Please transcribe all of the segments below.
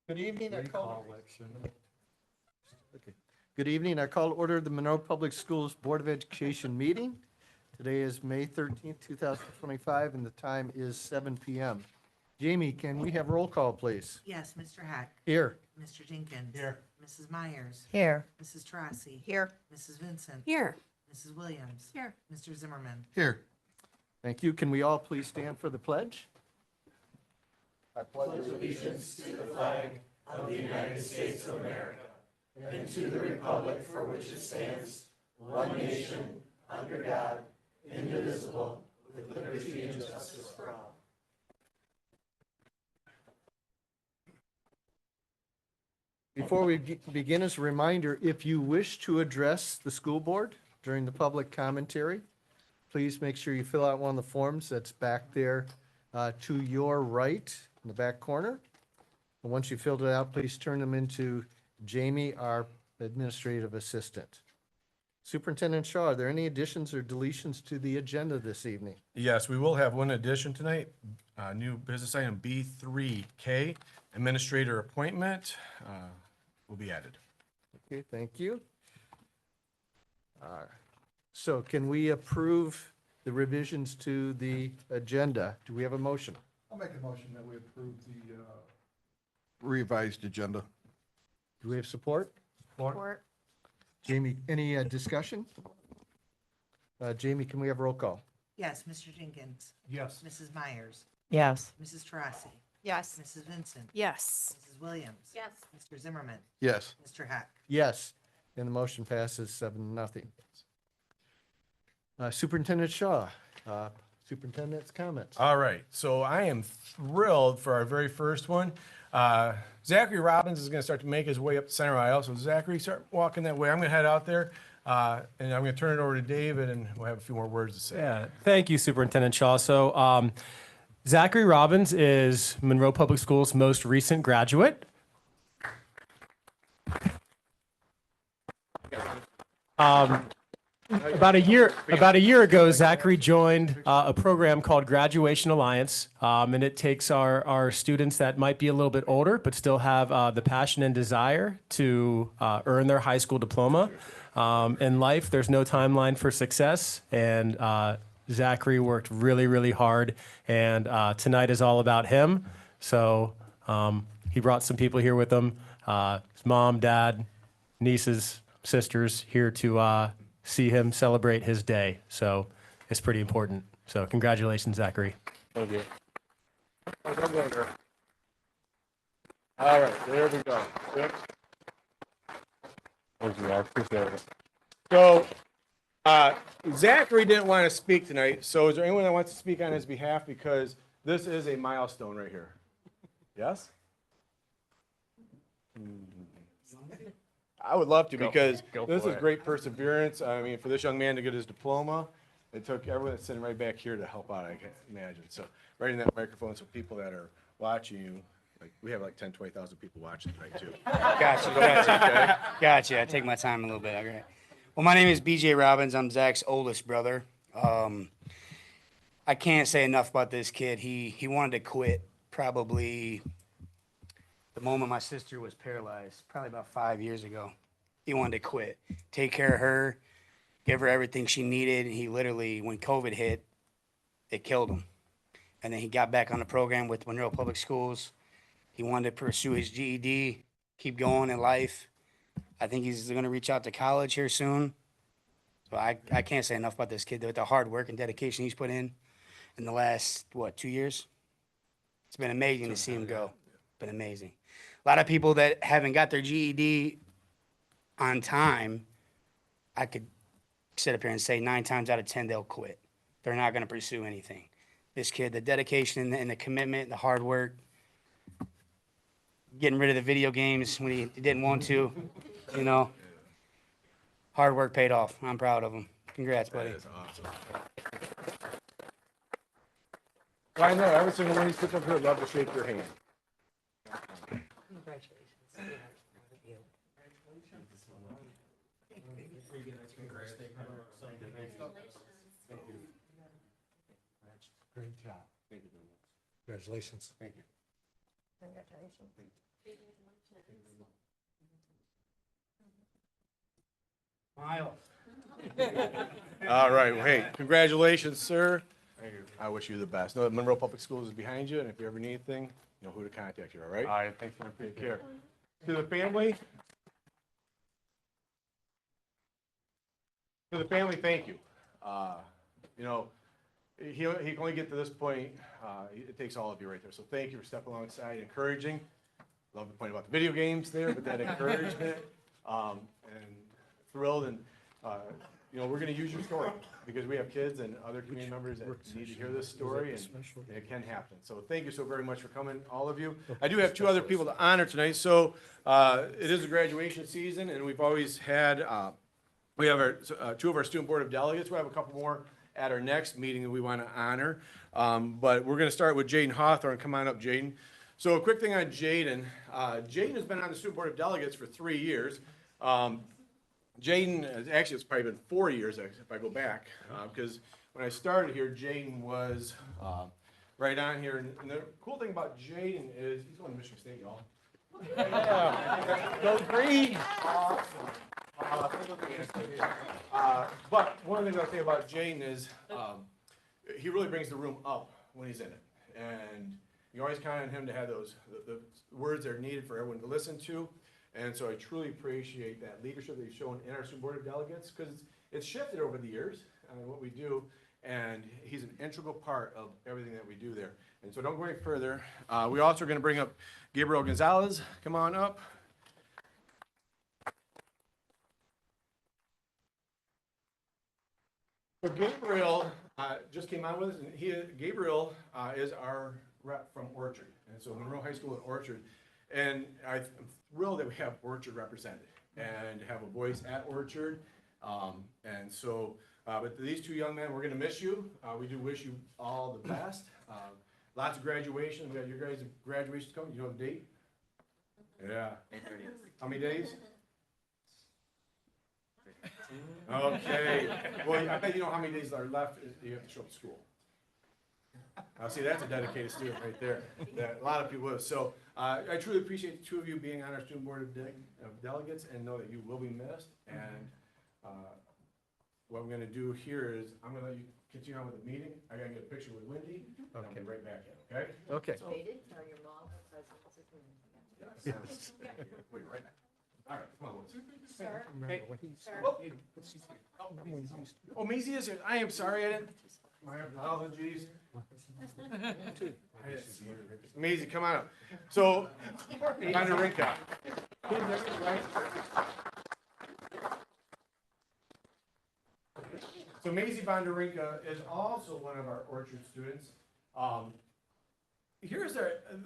Good evening. Okay. Good evening. I call to order the Monroe Public Schools Board of Education meeting. Today is May 13th, 2025, and the time is 7 p.m. Jamie, can we have roll call, please? Yes, Mr. Heck. Here. Mr. Jenkins. Here. Mrs. Myers. Here. Mrs. Tarasi. Here. Mrs. Vincent. Here. Mrs. Williams. Here. Mr. Zimmerman. Here. Thank you. Can we all please stand for the pledge? I pledge allegiance to the flag of the United States of America and to the republic for which it stands, one nation, under God, indivisible, with liberty and justice for all. Before we begin, as a reminder, if you wish to address the school board during the public commentary, please make sure you fill out one of the forms that's back there to your right in the back corner. And once you filled it out, please turn them into Jamie, our administrative assistant. Superintendent Shaw, are there any additions or deletions to the agenda this evening? Yes, we will have one addition tonight, new business item B3K, administrator appointment will be added. Okay, thank you. So can we approve the revisions to the agenda? Do we have a motion? I'll make a motion that we approve the revised agenda. Do we have support? Support. Jamie, any discussion? Jamie, can we have roll call? Yes, Mr. Jenkins. Yes. Mrs. Myers. Yes. Mrs. Tarasi. Yes. Mrs. Vincent. Yes. Mrs. Williams. Yes. Mr. Zimmerman. Yes. Mr. Heck. Yes, and the motion passes 7-0. Superintendent Shaw, superintendent's comments. All right, so I am thrilled for our very first one. Zachary Robbins is going to start to make his way up the center aisle. So Zachary, start walking that way. I'm going to head out there, and I'm going to turn it over to David, and we'll have a few more words to say. Yeah, thank you, Superintendent Shaw. So Zachary Robbins is Monroe Public Schools' most recent graduate. About a year ago, Zachary joined a program called Graduation Alliance, and it takes our students that might be a little bit older but still have the passion and desire to earn their high school diploma. In life, there's no timeline for success, and Zachary worked really, really hard, and tonight is all about him. So he brought some people here with him, his mom, dad, nieces, sisters, here to see him celebrate his day. So it's pretty important. So congratulations, Zachary. Thank you. All right, there we go. Thank you, I appreciate it. So, Zachary didn't want to speak tonight, so is there anyone that wants to speak on his behalf? Because this is a milestone right here. Yes? I would love to, because this is great perseverance. I mean, for this young man to get his diploma, it took everyone that's sitting right back here to help out, I can imagine. So, right in that microphone, so people that are watching you, like, we have like 10, 20,000 people watching tonight, too. Gotcha. I take my time a little bit. Okay. Well, my name is BJ Robbins. I'm Zach's oldest brother. I can't say enough about this kid. He wanted to quit probably the moment my sister was paralyzed, probably about 5 years ago. He wanted to quit, take care of her, give her everything she needed. He literally, when COVID hit, it killed him. And then he got back on the program with Monroe Public Schools. He wanted to pursue his GED, keep going in life. I think he's going to reach out to college here soon. So I can't say enough about this kid, with the hard work and dedication he's put in the last, 2 years? It's been amazing to see him go. Been amazing. A lot of people that haven't got their GED on time, I could sit up here and say 9 times out of 10 they'll quit. They're not going to pursue anything. This kid, the dedication and the commitment, the hard work, getting rid of the video games when he didn't want to, hard work paid off. I'm proud of him. Congrats, buddy. That is awesome. Well, I know every single one of these people up here would love to shake your hand. Great job. Congratulations. Thank you. Congratulations. Smile. All right, well, hey, congratulations, sir. I wish you the best. Know that Monroe Public Schools is behind you, and if you ever need anything, you know who to contact you, all right? All right, thanks for Take care. To the family, thank you. You know, he can only get to this point. It takes all of you right there. So thank you for stepping alongside, encouraging. Love the point about the video games there, but that encouragement, and thrilled. And, you know, we're going to use your story because we have kids and other community members that need to hear this story, and it can happen. So thank you so very much for coming, all of you. I do have two other people to honor tonight. So it is a graduation season, and we've always had, we have our two of our student board of delegates. We'll have a couple more at our next meeting that we want to honor. But we're going to start with Jaden Hawthorne. Come on up, Jaden. So a quick thing on Jaden. Jaden has been on the student board of delegates for 3 years. Jaden, actually, it's probably been 4 years if I go back, because when I started here, Jaden was right on here. And the cool thing about Jaden is he's going to Michigan State, y'all. Yeah. Go green. But one of the things I'll say about Jaden is he really brings the room up when he's in it. And you always count on him to have those the words that are needed for everyone to listen to. And so I truly appreciate that leadership that he's shown in our student board of delegates, because it's shifted over the years what we do. And he's an integral part of everything that we do there. And so don't go any further. We also are going to bring up Gabriel Gonzalez. Come on up. So Gabriel just came on with us, and Gabriel is our rep from Orchard. And so Monroe High School at Orchard. And I'm thrilled that we have Orchard represented and have a voice at Orchard. And so, but these two young men, we're going to miss you. We do wish you all the best. Lots of graduation. We got your guys' graduation coming. You know the date? Yeah. How many days? Okay. Well, I bet you know how many days are left you have to show up to school. See, that's a dedicated student right there. That a lot of people have. So I truly appreciate the two of you being on our student board of delegates, and know that you will be missed. And what we're going to do here is I'm going to let you continue on with the meeting. I got to get a picture with Wendy, and I'll be right back in, okay? Okay. They didn't tell your mom or cousins or Yes. Wait, right back. All right, come on, Liz. Sir, Hey. sir. Oh, Maisie is here. I am sorry, I didn't. My apologies. Maisie, come on up. So, Bondarenka. So Maisie Bondarenka is also one of our Orchard students. Here's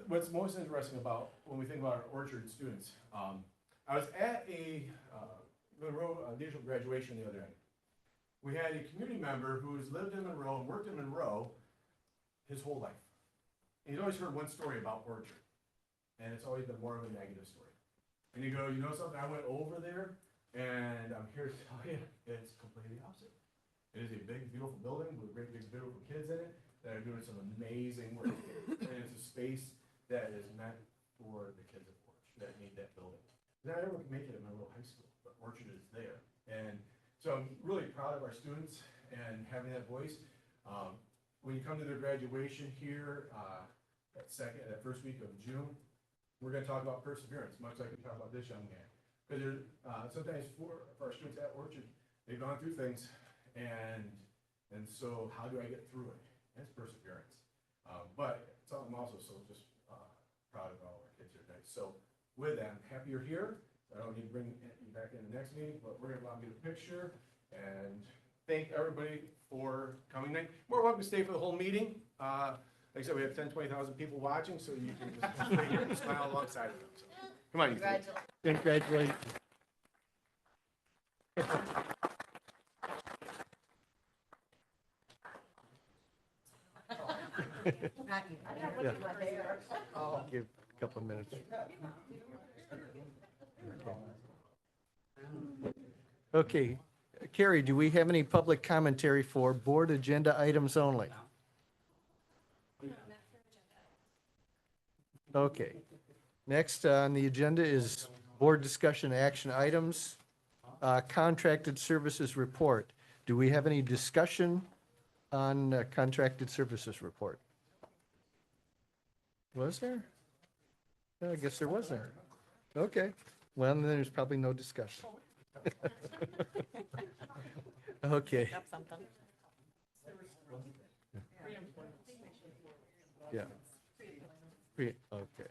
what's most interesting about when we think about our Orchard students. I was at a Monroe digital graduation the other day. We had a community member who's lived in Monroe and worked in Monroe his whole life. And he's always heard one story about Orchard, and it's always been more of a negative story. And you go, you know something, I went over there, and I'm here to tell you, it's completely opposite. It is a big, beautiful building with great, big, beautiful kids in it that are doing some amazing work. And it's a space that is meant for the kids at Orchard that need that building. Not everyone can make it at Monroe High School, but Orchard is there. And so I'm really proud of our students and having that voice. When you come to their graduation here, that first week of June, we're going to talk about perseverance, much like we talk about this young man. Because sometimes for our students at Orchard, they've gone through things, and so how do I get through it? That's perseverance. But I'm also so just proud of all our kids here tonight. So with that, I'm happy you're here. I don't need to bring you back in the next meeting, but we're going to allow me to get a picture and thank everybody for coming tonight. More welcome to stay for the whole meeting. Like I said, we have 10, 20,000 people watching, so you can just stay here and smile alongside of them. So, come on, you three. Congratulations. Congratulations. Not you. Yeah. I'll give a couple of minutes. Okay, Carrie, do we have any public commentary for board agenda items only? Okay, Next on the agenda is board discussion action items, contracted services report. Do we have any discussion on contracted services report? Was there? Yeah, I guess there was there. Okay, well, then there's probably no discussion. Okay. Yeah. Okay.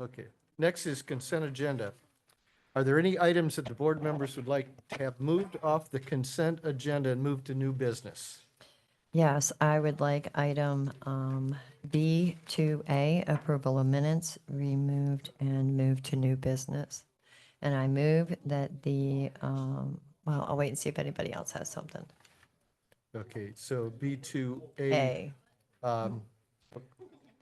Okay, next is consent agenda. Are there any items that the board members would like to have moved off the consent agenda and moved to new business? Yes, I would like item B2A, approval of minutes, removed and moved to new business. And I move that well, I'll wait and see if anybody else has something. Okay, so B2A, A,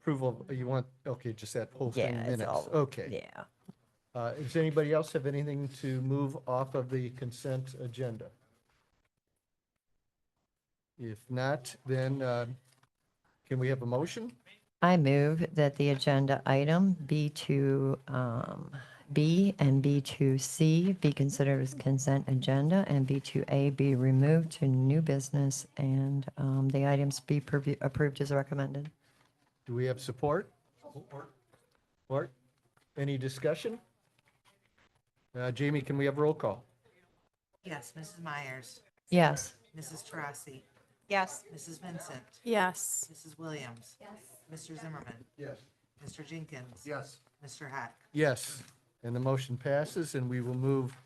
approval, you want, okay, just that whole thing yeah, it's minutes. all, Okay. yeah. Does anybody else have anything to move off of the consent agenda? If not, then can we have a motion? I move that the agenda item B2B and B2C be considered as consent agenda, and B2A be removed to new business, and the items be approved as recommended. Do we have support? Support. Any discussion? Jamie, can we have roll call? Yes, Mrs. Myers, Yes. Mrs. Taurasi, Yes. Mrs. Vincent, Yes. Mrs. Williams. Yes. Mr. Zimmerman, Yes. Mr. Jenkins. Yes. Mr. Hack. Yes, and the motion passes, and we will move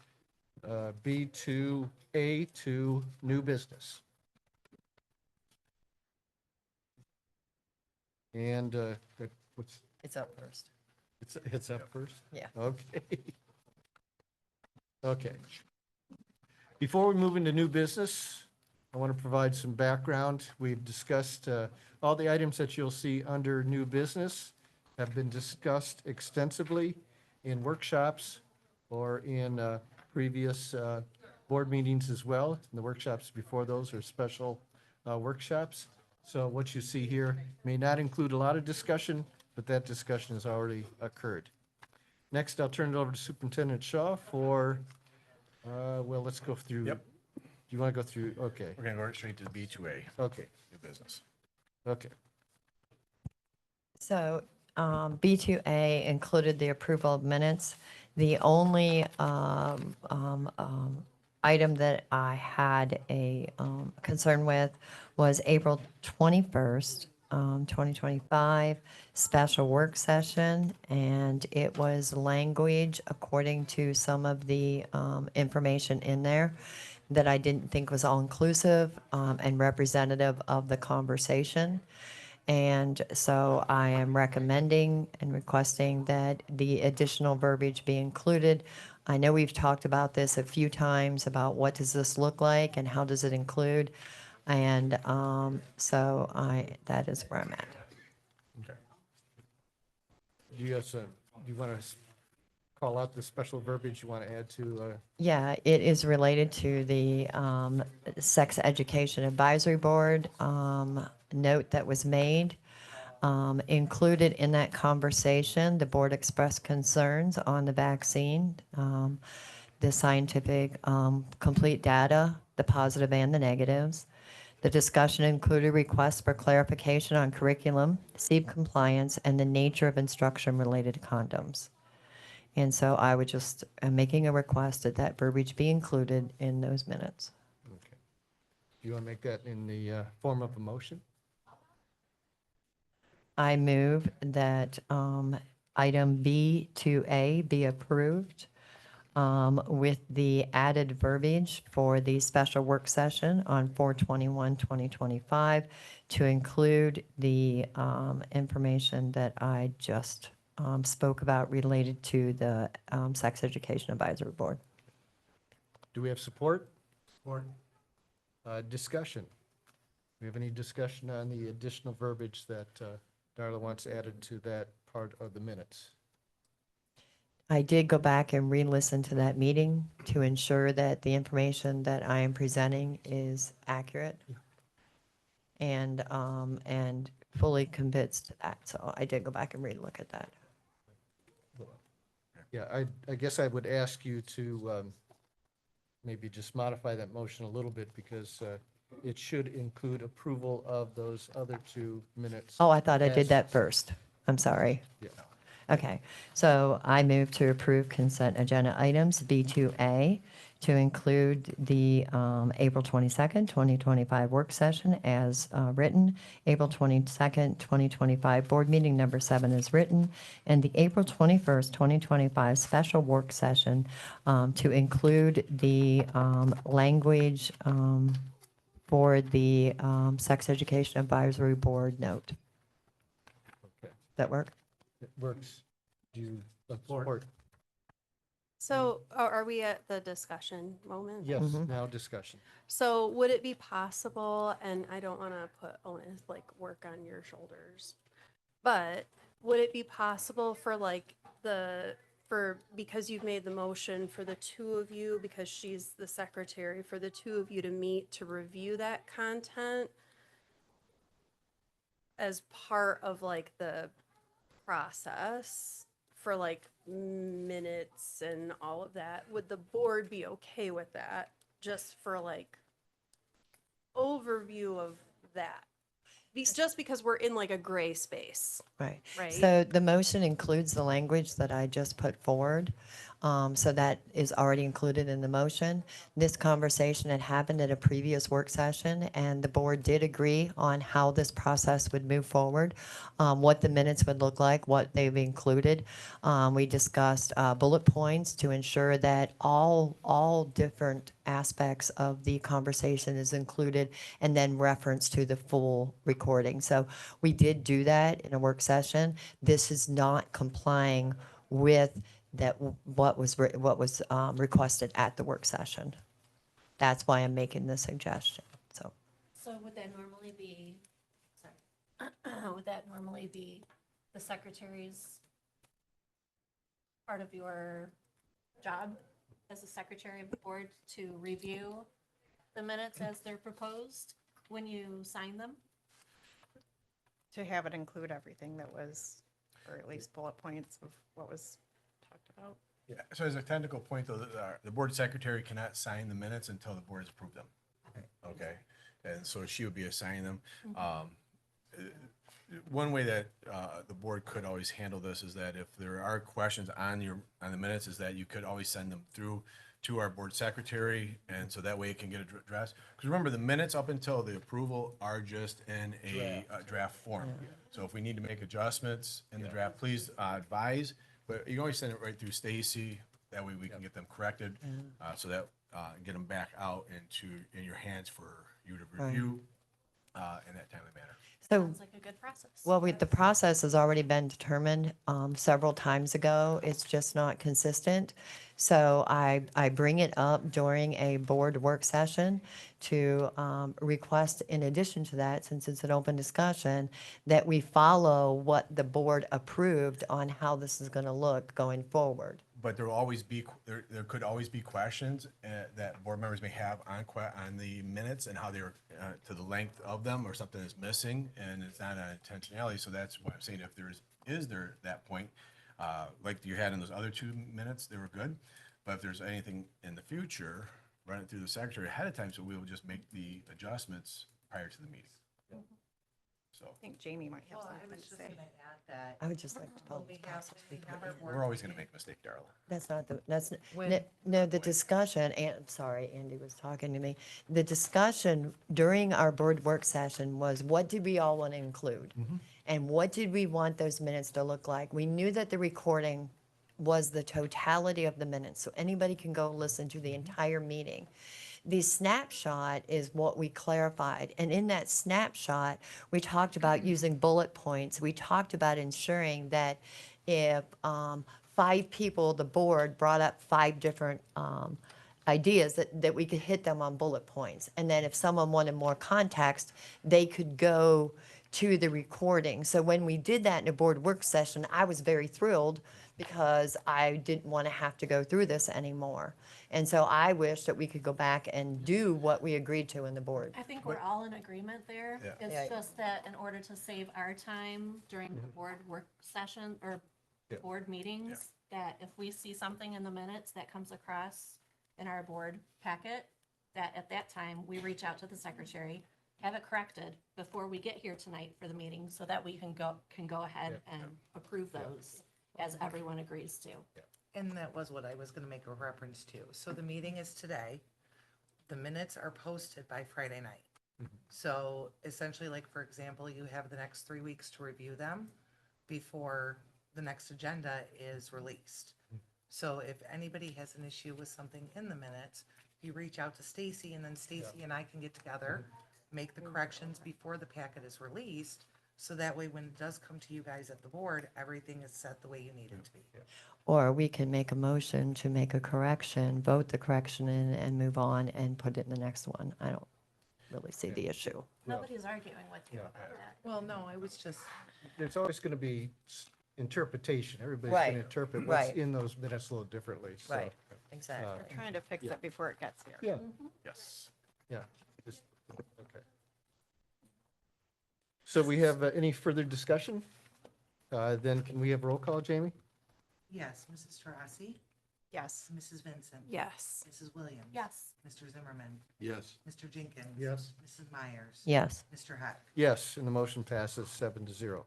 B2A to new business. And what's, It's up first. it's up first? Yeah. Okay. Okay. Before we move into new business, I want to provide some background. We've discussed, all the items that you'll see under new business have been discussed extensively in workshops or in previous board meetings as well. And the workshops before those are special workshops. So what you see here may not include a lot of discussion, but that discussion has already occurred. Next, I'll turn it over to Superintendent Shaw for, well, let's go through. Yep. You want to go through? Okay, We're gonna go straight to B2A, okay, new business. okay. So B2A included the approval of minutes. The only item that I had a concern with was April 21st, 2025, special work session, and it was language according to some of the information in there that I didn't think was all-inclusive and representative of the conversation. And so I am recommending and requesting that the additional verbiage be included. I know we've talked about this a few times about what does this look like and how does it include? And so that is where I'm at. Okay. Do you want to call out the special verbiage you want to add to? Yeah, it is related to the Sex Education Advisory Board note that was made. Included in that conversation, the board expressed concerns on the vaccine, the scientific complete data, the positive and the negatives. The discussion included requests for clarification on curriculum, SEEB compliance, and the nature of instruction related to condoms. And so I would just, I'm making a request that that verbiage be included in those minutes. Okay. Do you want to make that in the form of a motion? I move that item B2A be approved with the added verbiage for the special work session on 4/21/2025 to include the information that I just spoke about related to the Sex Education Advisory Board. Do we have support? Support. Discussion. Do we have any discussion on the additional verbiage that Darla wants added to that part of the minutes? I did go back and re-listen to that meeting to ensure that the information that I am presenting is accurate. and fully convinced to that. So I did go back and relook at that. Yeah, I guess I would ask you to maybe just modify that motion a little bit because it should include approval of those other 2 minutes. Oh, I thought I did as- that first. I'm sorry. Yeah. Okay, so I move to approve consent agenda items B2A to include the April 22nd, 2025 work session as written, April 22nd, 2025 board meeting number 7 is written, and the April 21st, 2025 special work session to include the language for the Sex Education Advisory Board note. Okay, That work? it works. Do you support? So are we at the discussion moment? Yes, Mhm. now discussion. So would it be possible, and I don't want to put onus, like, work on your shoulders, but would it be possible for like because you've made the motion for the 2 of you, because she's the secretary, for the 2 of you to meet to review that content as part of like the process for like minutes and all of that? Would the board be okay with that, just for like overview of that? Just because we're in like a gray space, Right. right? So the motion includes the language that I just put forward. So that is already included in the motion. This conversation had happened at a previous work session, and the board did agree on how this process would move forward, what the minutes would look like, what they've included. We discussed bullet points to ensure that all different aspects of the conversation is included, and then reference to the full recording. So we did do that in a work session. This is not complying with what was requested at the work session. That's why I'm making the suggestion. So So would that normally be, sorry, would that normally be the secretary's part of your job as the secretary of the board to review the minutes as they're proposed when you sign them? To have it include everything that was, or at least bullet points of what was talked about. Yeah, so as a technical point, though, the board secretary cannot sign the minutes until the board has approved them. Okay, and so she would be assigning them. One way that the board could always handle this is that if there are questions on the minutes, is that you could always send them through to our board secretary, and so that way it can get addressed. Because remember, the minutes up until the approval are just in a draft form. So if we need to make adjustments in the draft, please advise. But you can always send it right through Stacy. That way we can get them corrected, so that get them back out in your hands for you to review in that timely manner. So, Sounds like a good process. well, the process has already been determined several times ago. It's just not consistent. So I bring it up during a board work session to request, in addition to that, since it's an open discussion, that we follow what the board approved on how this is going to look going forward. But there will always be, there could always be questions that board members may have on the minutes and how they were to the length of them, or something is missing and it's not an intentionality. So that's why I'm saying, if is there that point, like you had in those other 2 minutes, they were good. But if there's anything in the future, run it through the secretary ahead of time, so we will just make the adjustments prior to the meeting. So I think Jamie might have Well, I something was to just say. gonna add that. I would just like to follow When the we have, process we we put have in. our board we're always going to meeting. make a mistake, Darla. That's not the, that's, When- no, the discussion, and, sorry, Andy was talking to me. The discussion during our board work session was, what did we all want to include? And what did we want those minutes to look like? We knew that the recording was the totality of the minutes, so anybody can go listen to the entire meeting. The snapshot is what we clarified, and in that snapshot, we talked about using bullet points. We talked about ensuring that if 5 people, the board brought up 5 different ideas, that we could hit them on bullet points. And then if someone wanted more context, they could go to the recording. So when we did that in a board work session, I was very thrilled because I didn't want to have to go through this anymore. And so I wish that we could go back and do what we agreed to in the board. I think we're all in agreement there. Yeah. Yeah. It's just that in order to save our time during the board work session or Yeah. board meetings, that if we see something in the minutes that comes across in our board packet, that at that time, we reach out to the secretary, have it corrected before we get here tonight for the meeting, so that we can go ahead and approve those as everyone agrees to. And that was what I was gonna make a reference to. So the meeting is today. The minutes are posted by Friday night. So essentially, like, for example, you have the next 3 weeks to review them before the next agenda is released. So if anybody has an issue with something in the minutes, you reach out to Stacy, and then Stacy and I can get together, make the corrections before the packet is released, so that way when it does come to you guys at the board, everything is set the way you need it to be. Or we can make a motion to make a correction, vote the correction in, and move on and put it in the next one. I don't really see the issue. Nobody's arguing with you about that. Well, no, I was just, There's always going to be interpretation. Everybody's Right, going to interpret what's right. in those minutes a little differently. So, Right. Exactly. We're trying to fix it before it gets here. Yeah, Yes. yeah. Just- Okay. So we have any further discussion? Then can we have roll call, Jamie? yes, Mrs. Taurasi, Yes. Mrs. Vincent. Yes. Mrs. Williams. Yes. Mr. Zimmerman, Yes. Mr. Jenkins. Yes. Mrs. Myers. Yes. Mr. Heck. Yes, and the motion passes 7-0.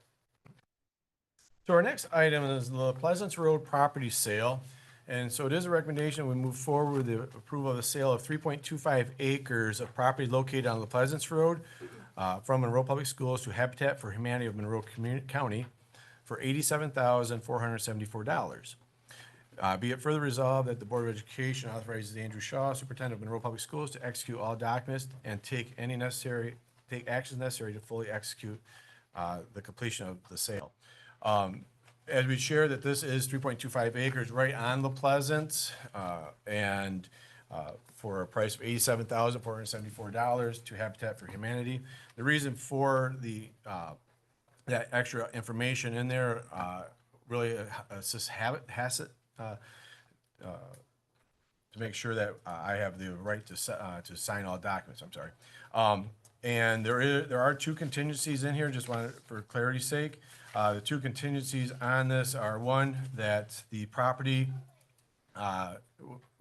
So our next item is the Pleasance Road property sale. And so it is a recommendation, we move forward with the approval of the sale of 3.25 acres of property located on the Pleasance Road from Monroe Public Schools to Habitat for Humanity of Monroe County for $87,474. Be it further resolved that the Board of Education authorizes Andrew Shaw, Superintendent of Monroe Public Schools, to execute all documents and take actions necessary to fully execute the completion of the sale. As we share that this is 3.25 acres right on the Pleasant, and for a price of $87,474 to Habitat for Humanity. The reason for the that extra information in there really assists to make sure that I have the right to sign all documents. I'm sorry. And there are two contingencies in here. Just wanted for clarity's sake. The two contingencies on this are, one, that the property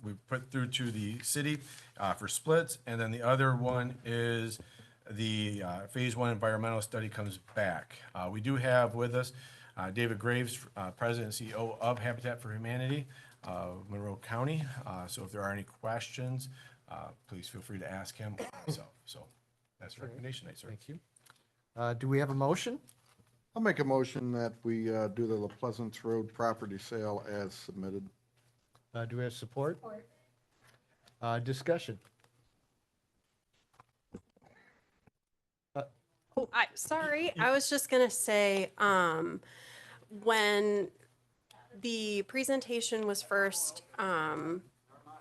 we put through to the city for splits, and then the other one is the Phase 1 environmental study comes back. We do have with us David Graves, President and CEO of Habitat for Humanity of Monroe County. So if there are any questions, please feel free to ask him. So that's the recommendation tonight, sir. Thank you. Do we have a motion? I'll make a motion that we do the La Pleasance Road property sale as submitted. Do we have support? Discussion. Sorry, I was just gonna say, when the presentation was first,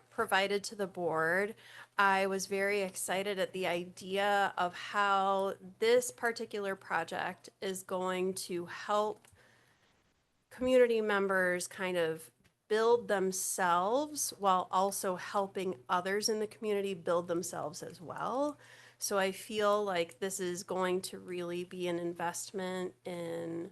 provided to the board, I was very excited at the idea of how this particular project is going to help community members kind of build themselves while also helping others in the community build themselves as well. So I feel like this is going to really be an investment in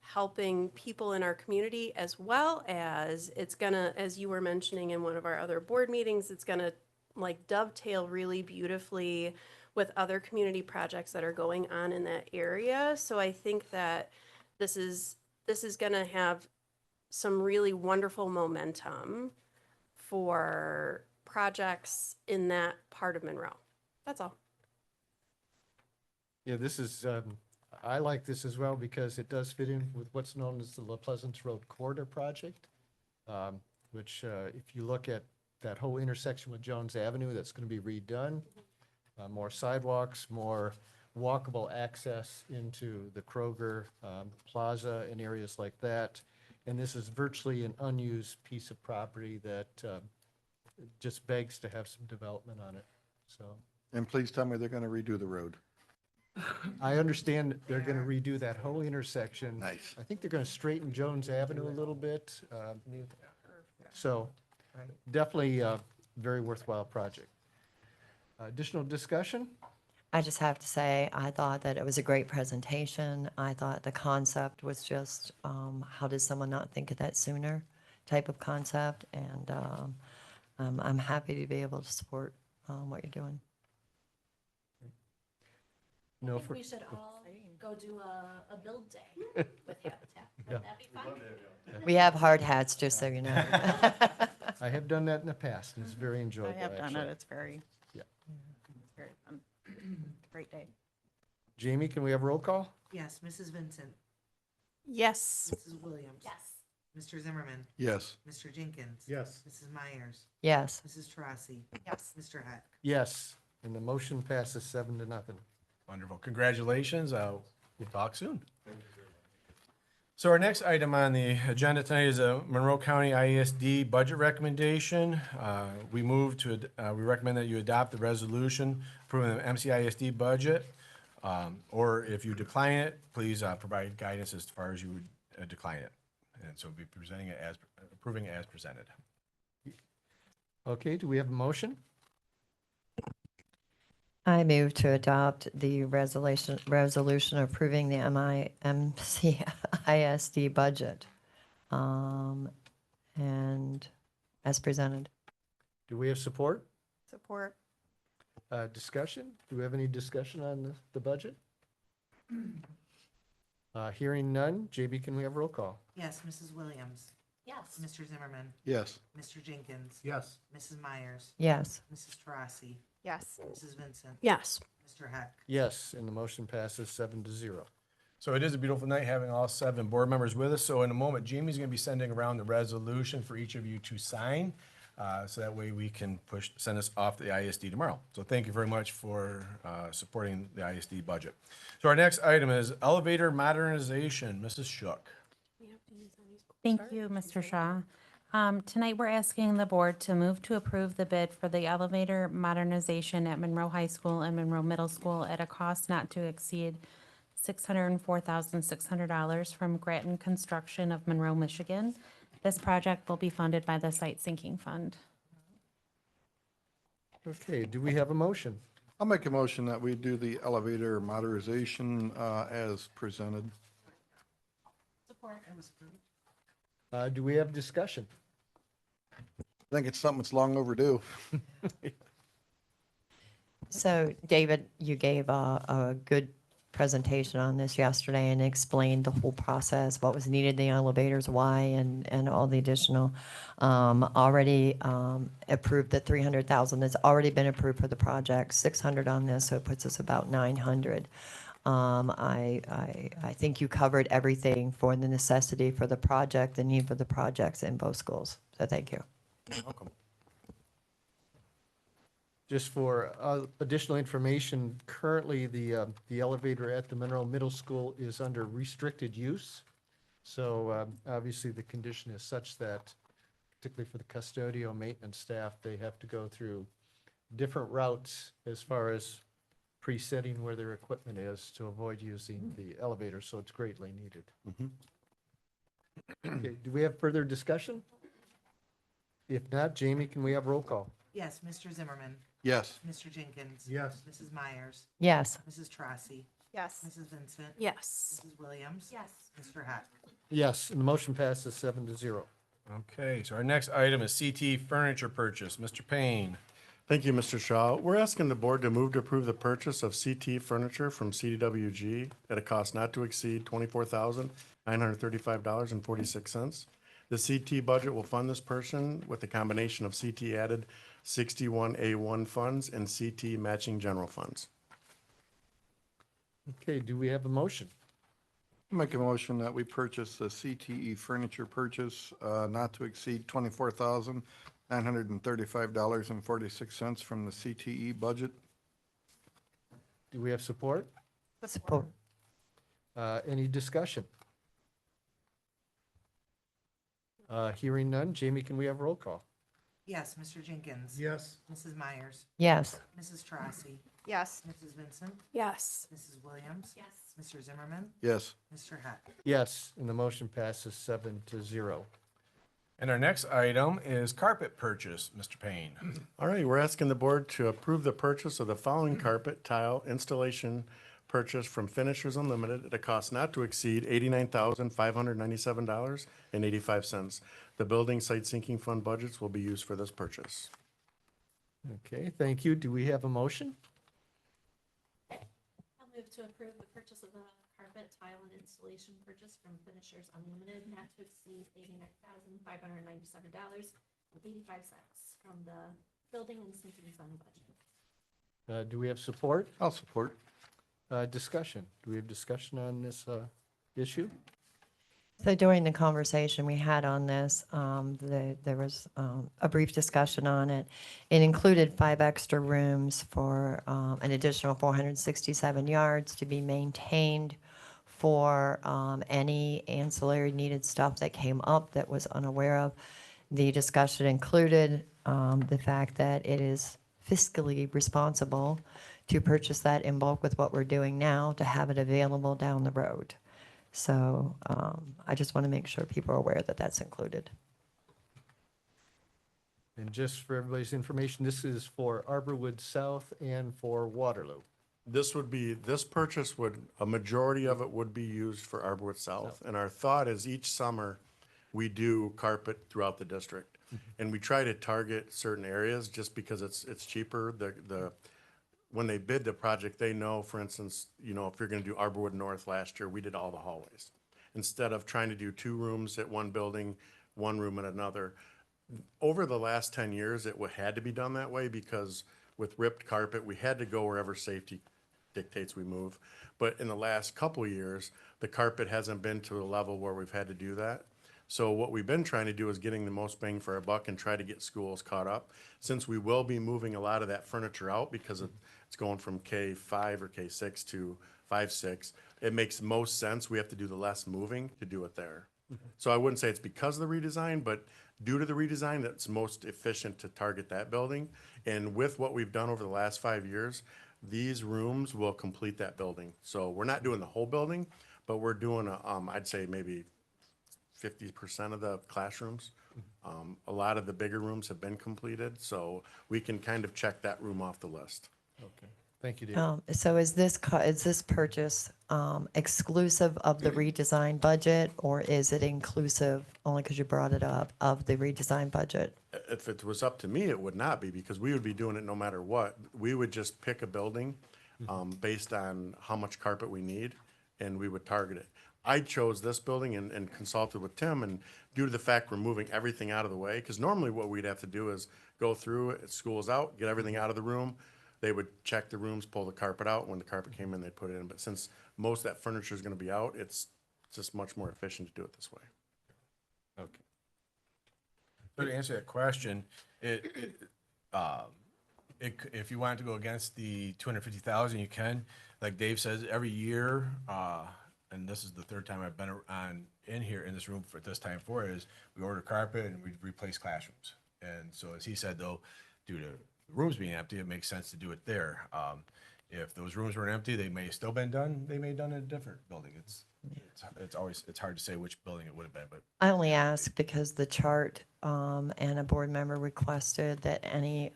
helping people in our community, as well as it's gonna, as you were mentioning in one of our other board meetings, it's gonna like dovetail really beautifully with other community projects that are going on in that area. So I think that this is gonna have some really wonderful momentum for projects in that part of Monroe. That's all. Yeah, this is, I like this as well because it does fit in with what's known as the La Pleasance Road Corridor Project, which if you look at that whole intersection with Jones Avenue, that's going to be redone. More sidewalks, more walkable access into the Kroger Plaza and areas like that. And this is virtually an unused piece of property that just begs to have some development on it. So, And please tell me they're going to redo the road. I understand they're gonna redo that whole intersection. Nice. I think they're gonna straighten Jones Avenue a little bit. So definitely a very worthwhile project. Additional discussion? I just have to say, I thought that it was a great presentation. I thought the concept was just, how did someone not think of that sooner type of concept? And I'm happy to be able to support what you're doing. I No, think for, we should all go do a build day with Habitat. Would that be fun? We have hard hats, just so you know. I have done that in the past, and it's very I enjoyable, have done it. actually. It's very. Yeah. It's very fun. Great day. Jamie, can we have roll call? Yes, Mrs. Vincent, Yes. Mrs. Williams. Yes. Mr. Zimmerman, Yes. Mr. Jenkins. Yes. Mrs. Myers, Yes. Mrs. Tarasi, Yes. Mr. Heck. Yes, and the motion passes 7-0. Wonderful. Congratulations. We'll talk soon. So our next item on the agenda tonight is a Monroe County ISD budget recommendation. We recommend that you adopt the resolution approving the MCISD budget. Or if you decline it, please provide guidance as far as you would decline it. And so we'll be approving it as presented. Okay, do we have a motion? I move to adopt the resolution approving the MCISD budget. And as presented. Do we have support? Support. Discussion? Do we have any discussion on the budget? Hearing none. JB, can we have roll call? Yes, Mrs. Williams, Yes. Mr. Zimmerman, Yes. Mr. Jenkins, Yes. Mrs. Myers, Yes. Mrs. Tarasi, Yes. Mrs. Vincent, Yes. Mr. Heck. Yes, and the motion passes 7-0. So it is a beautiful night having all 7 board members with us. So in a moment, Jamie's going to be sending around the resolution for each of you to sign. So that way we can send us off to the ISD tomorrow. So thank you very much for supporting the ISD budget. So our next item is elevator modernization. Mrs. Shook. Thank you, Mr. Shaw. Tonight, we're asking the board to move to approve the bid for the elevator modernization at Monroe High School and Monroe Middle School at a cost not to exceed $604,600 from Grattan Construction of Monroe, Michigan. This project will be funded by the Site Sinking Fund. Okay, do we have a motion? I'll make a motion that we do the elevator modernization as presented. Support. Do we have discussion? I think it's something that's long overdue. So, David, you gave a good presentation on this yesterday and explained the whole process, what was needed, the elevators, why, and all the additional. Already approved the 300,000 that's already been approved for the project, 600 on this, so it puts us about 900. I think you covered everything for the necessity for the project, the need for the projects in both schools. So thank you. You're welcome. Just for additional information, currently the elevator at the Monroe Middle School is under restricted use. So obviously the condition is such that, particularly for the custodial maintenance staff, they have to go through different routes as far as presetting where their equipment is to avoid using the elevator, so it's greatly needed. Okay, do we have further discussion? If not, Jamie, can we have roll call? Yes, Mr. Zimmerman, Yes. Mr. Jenkins. Yes. Mrs. Myers, Yes. Mrs. Tarasi, Yes. Mrs. Vincent, Yes. Mrs. Williams. Yes. Mr. Heck. Yes, and the motion passes 7-0. Okay, so our next item is CT furniture purchase. Mr. Payne. Thank you, Mr. Shaw. We're asking the board to move to approve the purchase of CT furniture from CDWG at a cost not to exceed $24,935.46. The CT budget will fund this person with a combination of CT added 61A1 funds and CT matching general funds. Okay, do we have a motion? Make a motion that we purchase the CTE furniture purchase not to exceed $24,935.46 from the CTE budget. Do we have support? Support. Any discussion? Hearing none. Jamie, can we have roll call? Yes, Mr. Jenkins. Yes. Mrs. Myers, Yes. Mrs. Tarasi, Yes. Mrs. Vincent, Yes. Mrs. Williams. Yes. Mr. Zimmerman, Yes. Mr. Heck. Yes, and the motion passes 7-0. And our next item is carpet purchase, Mr. Payne. All right, we're asking the board to approve the purchase of the following carpet tile installation purchase from Finishers Unlimited at a cost not to exceed $89,597.85. The building site sinking fund budgets will be used for this purchase. Okay, thank you. Do we have a motion? I'll move to approve the purchase of the carpet tile and installation purchase from Finishers Unlimited, not to exceed $89,597.85 from the building and sinking fund budget. Do we have support? I'll support. Discussion. Do we have discussion on this issue? So during the conversation we had on this, there was a brief discussion on it. It included 5 extra rooms for an additional 467 yards to be maintained for any ancillary needed stuff that came up that was unaware of. The discussion included the fact that it is fiscally responsible to purchase that in bulk with what we're doing now to have it available down the road. So I just want to make sure people are aware that that's included. And just for everybody's information, this is for Arborwood South and for Waterloo. This purchase a majority of it would be used for Arborwood South. And our thought is each summer, we do carpet throughout the district. And we try to target certain areas just because it's cheaper. When they bid the project, they know, for instance, if you're gonna do Arborwood North last year, we did all the hallways. Instead of trying to do 2 rooms at one building, 1 room at another. Over the last 10 years, it had to be done that way because with ripped carpet, we had to go wherever safety dictates we move. But in the last couple of years, the carpet hasn't been to a level where we've had to do that. So what we've been trying to do is getting the most bang for our buck and try to get schools caught up. Since we will be moving a lot of that furniture out because it's going from K5 or K6 to 5-6, it makes most sense. We have to do the less moving to do it there. So I wouldn't say it's because of the redesign, but due to the redesign, that's most efficient to target that building. And with what we've done over the last 5 years, these rooms will complete that building. So we're not doing the whole building, but we're doing, I'd say maybe 50% of the classrooms. A lot of the bigger rooms have been completed, so we can kind of check that room off the list. Okay, thank you, David. So is this purchase exclusive of the redesign budget, or is it inclusive, only because you brought it up, of the redesign budget? If it was up to me, it would not be, because we would be doing it no matter what. We would just pick a building based on how much carpet we need, and we would target it. I chose this building and consulted with Tim, and due to the fact we're moving everything out of the way, because normally what we'd have to do is go through it, school's out, get everything out of the room. They would check the rooms, pull the carpet out. When the carpet came in, they'd put it in. But since most of that furniture is going to be out, it's just much more efficient to do it this way. Okay. So to answer that question, if you wanted to go against the 250,000, you can. Like Dave says, every year, and this is the 3rd time I've been in here in this room for this time for it, is we order carpet and we replace classrooms. And so as he said, though, due to rooms being empty, it makes sense to do it there. If those rooms weren't empty, they may have still been done. They may have done in a different building. It's hard to say which building it would have been, but I only ask because the chart and a board member requested that any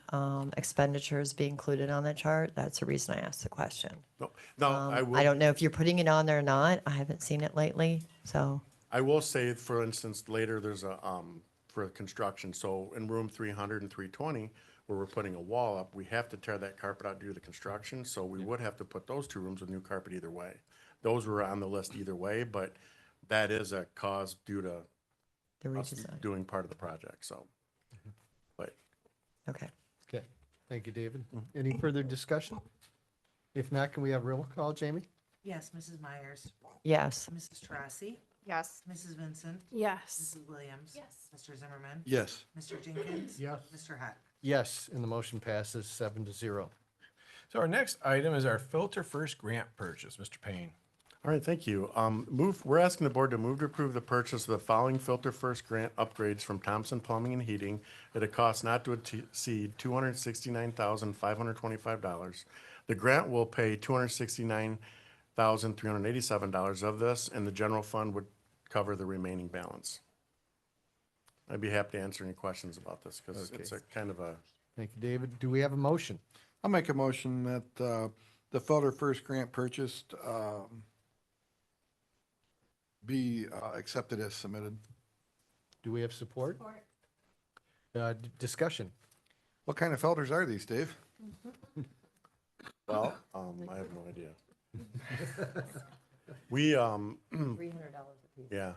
expenditures be included on the chart. That's the reason I asked the question. No, I will. I don't know if you're putting it on there or not. I haven't seen it lately, so. I will say, for instance, later there's a, for construction, so in room 300 and 320, where we're putting a wall up, we have to tear that carpet out due to the construction, so we would have to put those 2 rooms with new carpet either way. Those were on the list either way, but that is a cause due to The us redesign. doing part of the project, so. But Okay. Okay, thank you, David. Any further discussion? If not, can we have roll call, Jamie? Yes, Mrs. Myers, Yes. Mrs. Tracy, Yes. Mrs. Vincent, Yes. Mrs. Williams. Yes. Mr. Zimmerman, Yes. Mr. Jenkins. Yes. Mr. Heck. Yes, and the motion passes 7-0. So our next item is our Filter First grant purchase. Mr. Payne. all right, thank you. We're asking the board to move to approve the purchase of the following Filter First grant upgrades from Thompson Plumbing and Heating at a cost not to exceed $269,525. The grant will pay $269,387 of this, and the general fund would cover the remaining balance. I'd be happy to answer any questions about this, because it's a kind of a, Thank you, David. Do we have a motion? I'll make a motion that the Felder First Grant purchased be accepted as submitted. Do we have support? Discussion. What kind of Felders are these, Dave? well, I have no idea. We, $300 a piece. yeah,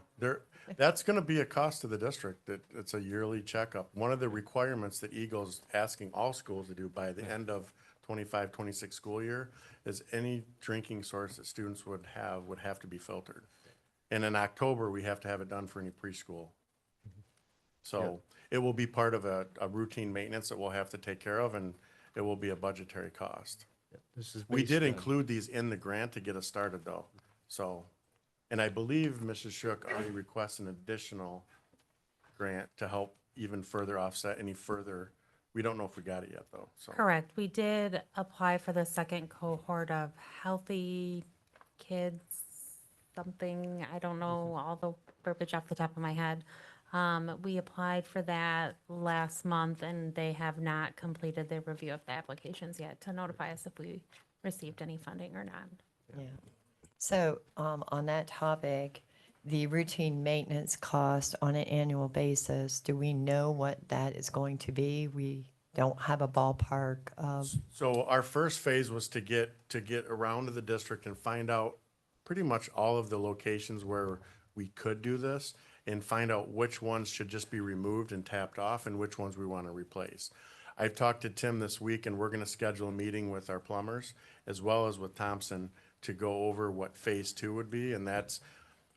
that's gonna be a cost to the district. It's a yearly checkup. One of the requirements that Eagle's asking all schools to do by the end of 25-26 school year is any drinking source that students would have to be filtered. And in October, we have to have it done for any preschool. So it will be part of a routine maintenance that we'll have to take care of, and it will be a budgetary cost. This is We based did on- include these in the grant to get us started though, so. And I believe Mrs. Shook already requested an additional grant to help even further offset any further. We don't know if we got it yet though, so. Correct. We did apply for the second cohort of Healthy Kids, something, I don't know all the verbiage off the top of my head. We applied for that last month, and they have not completed their review of the applications yet to notify us if we received any funding or not. Yeah. So, on that topic, the routine maintenance cost on an annual basis, do we know what that is going to be? We don't have a ballpark of, So our first phase was to get around to the district and find out pretty much all of the locations where we could do this, and find out which ones should just be removed and tapped off and which ones we want to replace. I've talked to Tim this week, and we're going to schedule a meeting with our plumbers as well as with Thompson to go over what phase 2 would be. And that's,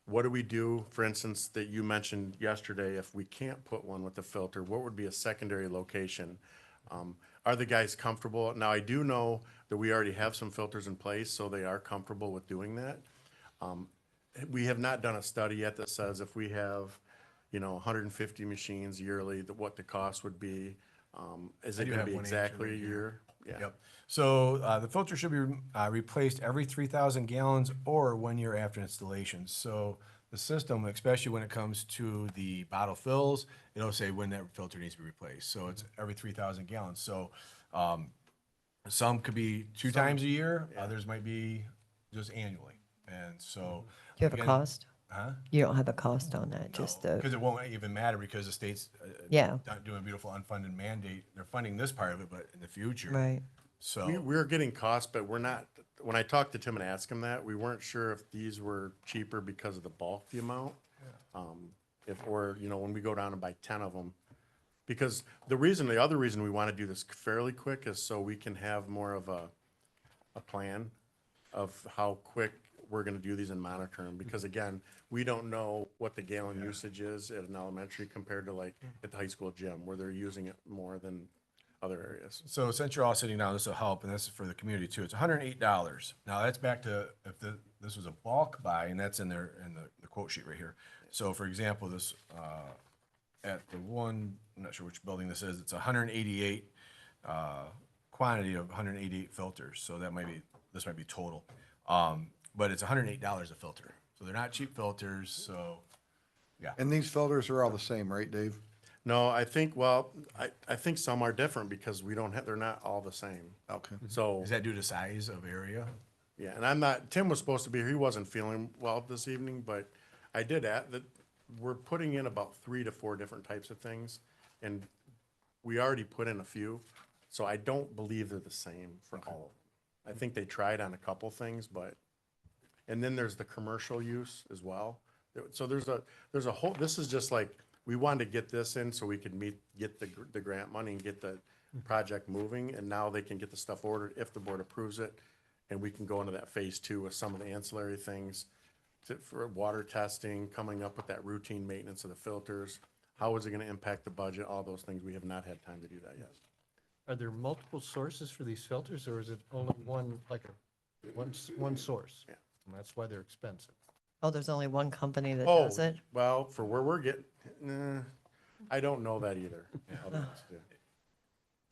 what do we do, for instance, that you mentioned yesterday, if we can't put one with the filter, what would be a secondary location? Are the guys comfortable? Now, I do know that we already have some filters in place, so they are comfortable with doing that. We have not done a study yet that says if we have, 150 machines yearly, what the cost would be. Is I it do gonna have be one answer exactly a right here. year? Yeah. Yep. So the filter should be replaced every 3,000 gallons or 1 year after installation. So the system, especially when it comes to the bottle fills, it'll say when that filter needs to be replaced. So it's every 3,000 gallons. So some could be two times a year, others might be just annually. And so. do you have a again- cost? Huh? You don't have a cost on that, just the, Because it won't even matter because the state's Yeah. not doing a beautiful unfunded mandate. They're funding this part of it, but in the future. right? So. We're getting costs, but we're not, when I talked to Tim and asked him that, we weren't sure if these were cheaper because of the bulk, the amount. When we go down and buy 10 of them. Because the other reason we want to do this fairly quick is so we can have more of a plan of how quick we're gonna do these and monitor them. Because again, we don't know what the gallon usage is at an elementary compared to like at the high school gym, where they're using it more than other areas. So since you're all sitting down, this will help, and this is for the community too. It's $108. Now that's back to if this was a bulk buy, and that's in there in the quote sheet right here. So for example, this at the one, I'm not sure which building this is. It's 188 quantity of 188 filters. So this might be total, but it's $108 a filter. So they're not cheap filters. So yeah. And these filters are all the same, right, Dave? No, I think some are different because they're not all the same. Okay. So, Is that due to size of area? yeah, and Tim was supposed to be here. He wasn't feeling well this evening, but I did add that we're putting in about 3 to 4 different types of things, and we already put in a few, so I don't believe they're the same for all of them. I think they tried on a couple things, and then there's the commercial use as well. So there's a whole, this is just like, we wanted to get this in so we could get the grant money and get the project moving, and now they can get the stuff ordered if the board approves it, and we can go into that phase 2 with some of the ancillary things for water testing, coming up with that routine maintenance of the filters. How is it gonna impact the budget? All those things. We have not had time to do that yet. Are there multiple sources for these filters, or is it only one source? Yeah. And that's why they're expensive. Oh, there's only one company that Oh, does it? well, for where we're getting, I don't know that either. I'll be honest with you.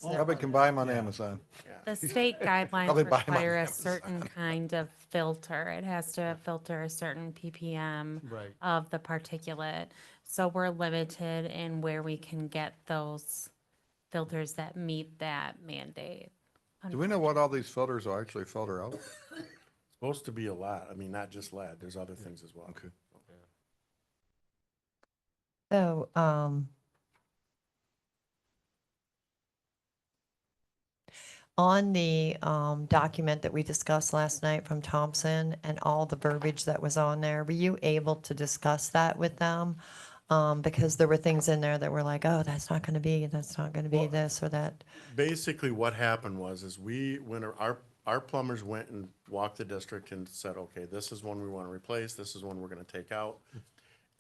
Probably can buy them on Amazon. The state guidelines Probably buy 'em on require a Amazon. certain kind of filter. It has to filter a certain ppm Right. of the particulate. So we're limited in where we can get those filters that meet that mandate. Do we know what all these filters will actually filter out? Supposed to be a lot. I mean, not just lead. There's other things as well. Okay. So, on the document that we discussed last night from Thompson and all the verbiage that was on there, were you able to discuss that with them? Because there were things in there that were like, oh, that's not going to be this or that. Basically, what happened was, when our plumbers went and walked the district and said, okay, this is one we want to replace, this is one we're gonna take out.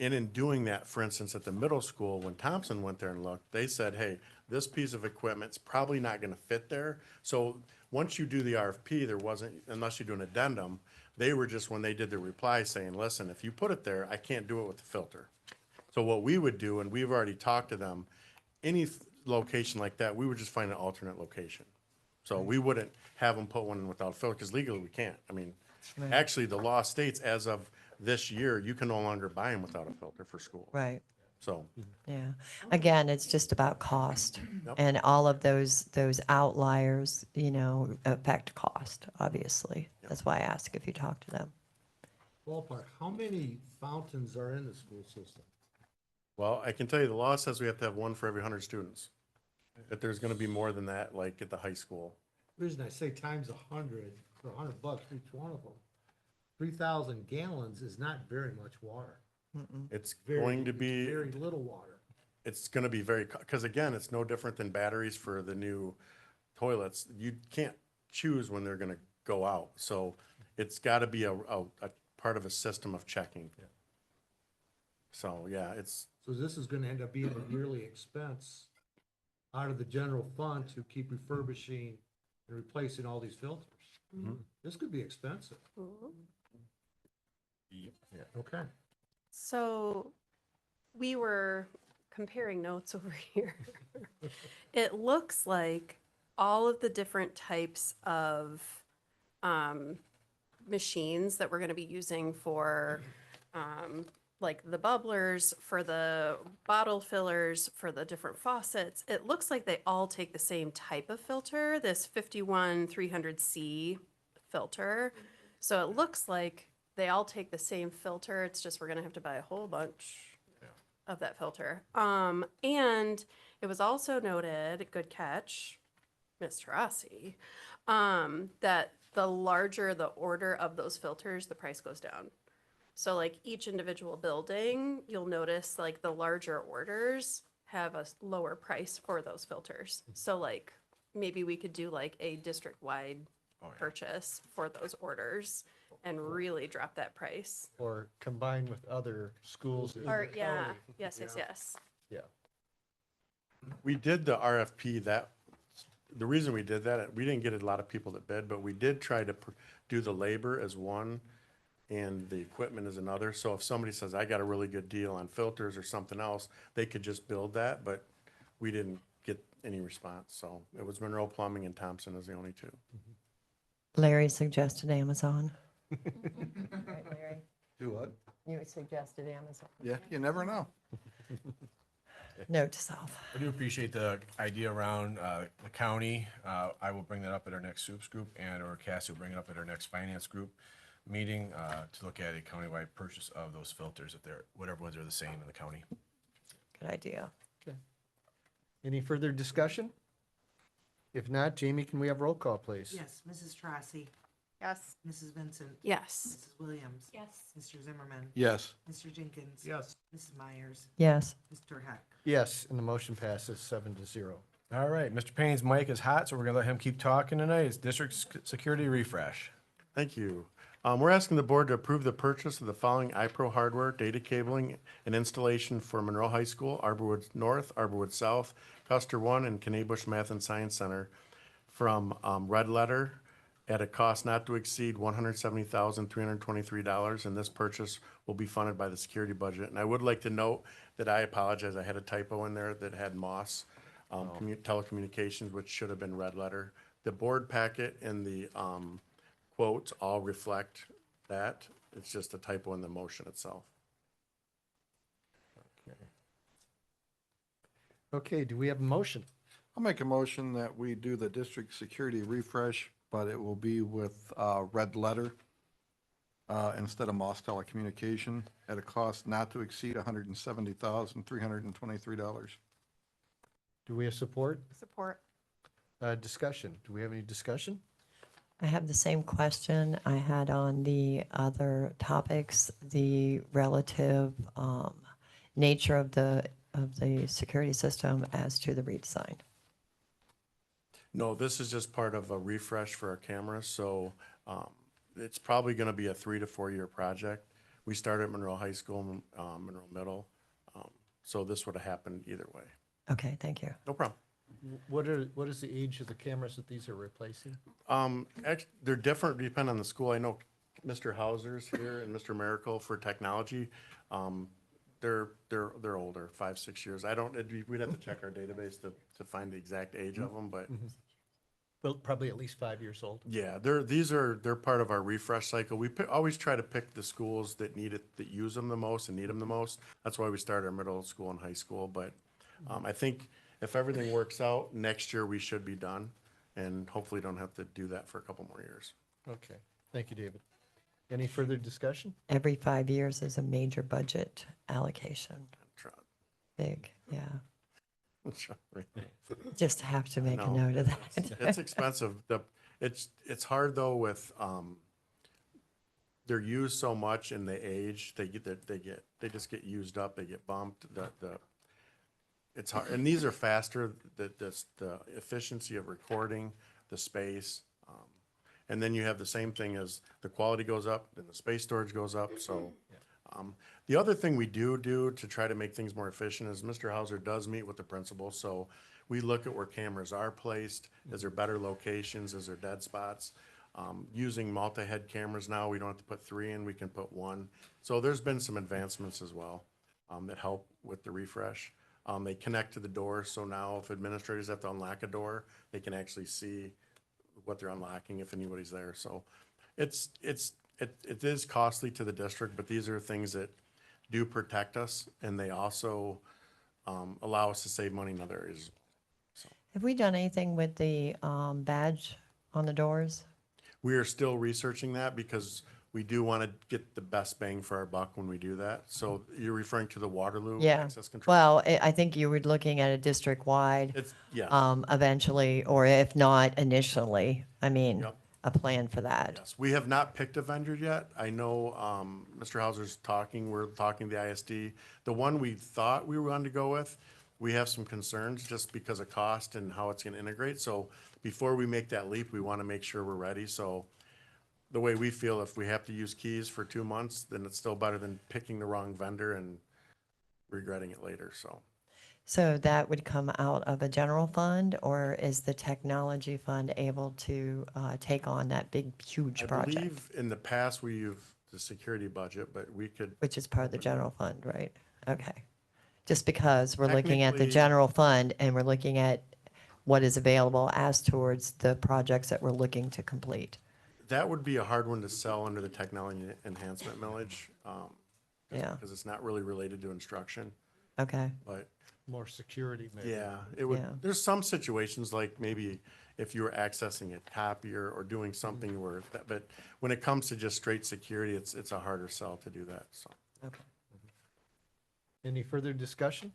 And in doing that, for instance, at the middle school, when Thompson went there and looked, they said, hey, this piece of equipment's probably not gonna fit there. So once you do the RFP, there wasn't, unless you do an addendum, they were just, when they did the reply, saying, listen, if you put it there, I can't do it with the filter. So what we would do, and we've already talked to them, any location like that, we would just find an alternate location. So we wouldn't have them put one in without a filter, because legally we can't. I mean, actually, the law states as of this year, you can no longer buy them without a filter for school. Right. So, Yeah. Again, it's just about cost. Yep. And all of those outliers, affect cost, obviously. That's why I ask if you talk to them. Ballpark, how many fountains are in the school system? well, I can tell you, the law says we have to have one for every 100 students. That there's gonna be more than that, like at the high school. The reason I say times 100, for $100 each one of them, 3,000 gallons is not very much water. It's Very- going to it's be, very little water. it's gonna be very, because again, it's no different than batteries for the new toilets. You can't choose when they're gonna go out. So it's gotta be a part of a system of checking. So, yeah, it's, So this is gonna end up being a yearly expense out of the general fund to keep refurbishing and replacing all these filters. This could be expensive. Okay. So we were comparing notes over here. It looks like all of the different types of machines that we're going to be using for like the bubblers, for the bottle fillers, for the different faucets, it looks like they all take the same type of filter, this 51300C filter. So it looks like they all take the same filter. It's just we're gonna have to buy a whole bunch of that filter. And it was also noted, good catch, Mr. Rossi, that the larger the order of those filters, the price goes down. So like each individual building, you'll notice like the larger orders have a lower price for those filters. So like maybe we could do like a district-wide purchase for those orders and really drop that price. Or combine with other schools. in Or, the yeah, county. yes. Yeah. we did the RFP the reason we did that, we didn't get a lot of people that bid, but we did try to do the labor as one and the equipment as another. So if somebody says, I got a really good deal on filters or something else, they could just build that, but we didn't get any response. So it was Monroe Plumbing and Thompson as the only two. Larry suggested Amazon. Right, Larry? Do what? You suggested Amazon. Yeah, you never know. Note to self. I do appreciate the idea around the county. I will bring that up at our next SUPS group, or Cassie will bring it up at our next finance group meeting to look at a countywide purchase of those filters, if they're, whatever ones are the same in the county. Good idea. Any further discussion? If not, Jamie, can we have roll call, please? Yes, Mrs. Trossi, Yes. Mrs. Vincent, Yes. Mrs. Williams, Yes. Mr. Zimmerman, Yes. Mr. Jenkins. Yes. Mrs. Myers, Yes. Mr. Heck. Yes, and the motion passes 7-0. All right, Mr. Payne's mic is hot, so we're gonna let him keep talking tonight. It's district security refresh. Thank you. We're asking the board to approve the purchase of the following iPro hardware, data cabling, and installation for Monroe High School, Arborwood North, Arborwood South, Custer One, and Knabush Math and Science Center from Red Letter at a cost not to exceed $170,323, and this purchase will be funded by the security budget. And I would like to note that I apologize, I had a typo in there that had Moss telecommunications, which should have been red letter. The board packet and the quotes all reflect that. It's just a typo in the motion itself. Okay, do we have a motion? I'll make a motion that we do the district security refresh, but it will be with red letter instead of Moss Telecommunication at a cost not to exceed $170,323. Do we have support? Support. Discussion. Do we have any discussion? I have the same question I had on the other topics, the relative nature of the security system as to the redesign. No, this is just part of a refresh for our cameras, so it's probably going to be a 3 to 4 year project. We started at Monroe High School, Monroe Middle, so this would have happened either way. Okay, thank you. No problem. What is the age of the cameras that these are replacing? They're different depending on the school. I know Mr. Hauser's here and Mr. Miracle for technology. They're older, 5, 6 years. We'd have to check our database to find the exact age of them, but Well, probably at least 5 years old. yeah, they're part of our refresh cycle. We always try to pick the schools that need it, that use them the most and need them the most. That's why we start our middle school and high school. But I think if everything works out, next year we should be done, and hopefully don't have to do that for a couple more years. Okay, thank you, David. Any further discussion? Every 5 years is a major budget allocation. Try- Big, yeah. try- Just have to make a No, note of It's that. expensive. It's hard though with, they're used so much and they age, they just get used up, they get bumped, it's hard, and these are faster, the efficiency of recording, the space, and then you have the same thing as the quality goes up, then the space storage goes up, so. The other thing we do to try to make things more efficient is Mr. Hauser does meet with the principal, so we look at where cameras are placed, is there better locations, is there dead spots? Using multi-head cameras now, we don't have to put 3 in, we can put 1. So there's been some advancements as well that help with the refresh. They connect to the door, so now if administrators have to unlock a door, they can actually see what they're unlocking if anybody's there. So it is costly to the district, but these are things that do protect us, and they also allow us to save money in other areas. Have we done anything with the badge on the doors? We are still researching that because we do want to get the best bang for our buck when we do that. So you're referring to the Waterloo Yeah. access control? Well, I think you were looking at a district-wide Yeah. eventually, or if not initially, Yep. a plan for that. Yes, we have not picked a vendor yet. I know Mr. Hauser's we're talking to the ISD. The one we thought we were going to go with, we have some concerns just because of cost and how it's going to integrate. So before we make that leap, we want to make sure we're ready. So the way we feel, if we have to use keys for 2 months, then it's still better than picking the wrong vendor and regretting it later, so. So that would come out of a general fund, or is the technology fund able to take on that big, huge I project? believe in the past, we use the security budget, but we could, Which is part of the general fund, right? Okay. Just because we're looking at the Technically- general fund and we're looking at what is available as towards the projects that we're looking to complete. that would be a hard one to sell under the technology enhancement millage. Yeah. Because it's not really related to instruction, Okay. but More security, maybe. yeah, it would, Yeah. there's some situations like maybe if you were accessing a copier or doing something where, but when it comes to just straight security, it's a harder sell to do that, so. Okay. Any further discussion?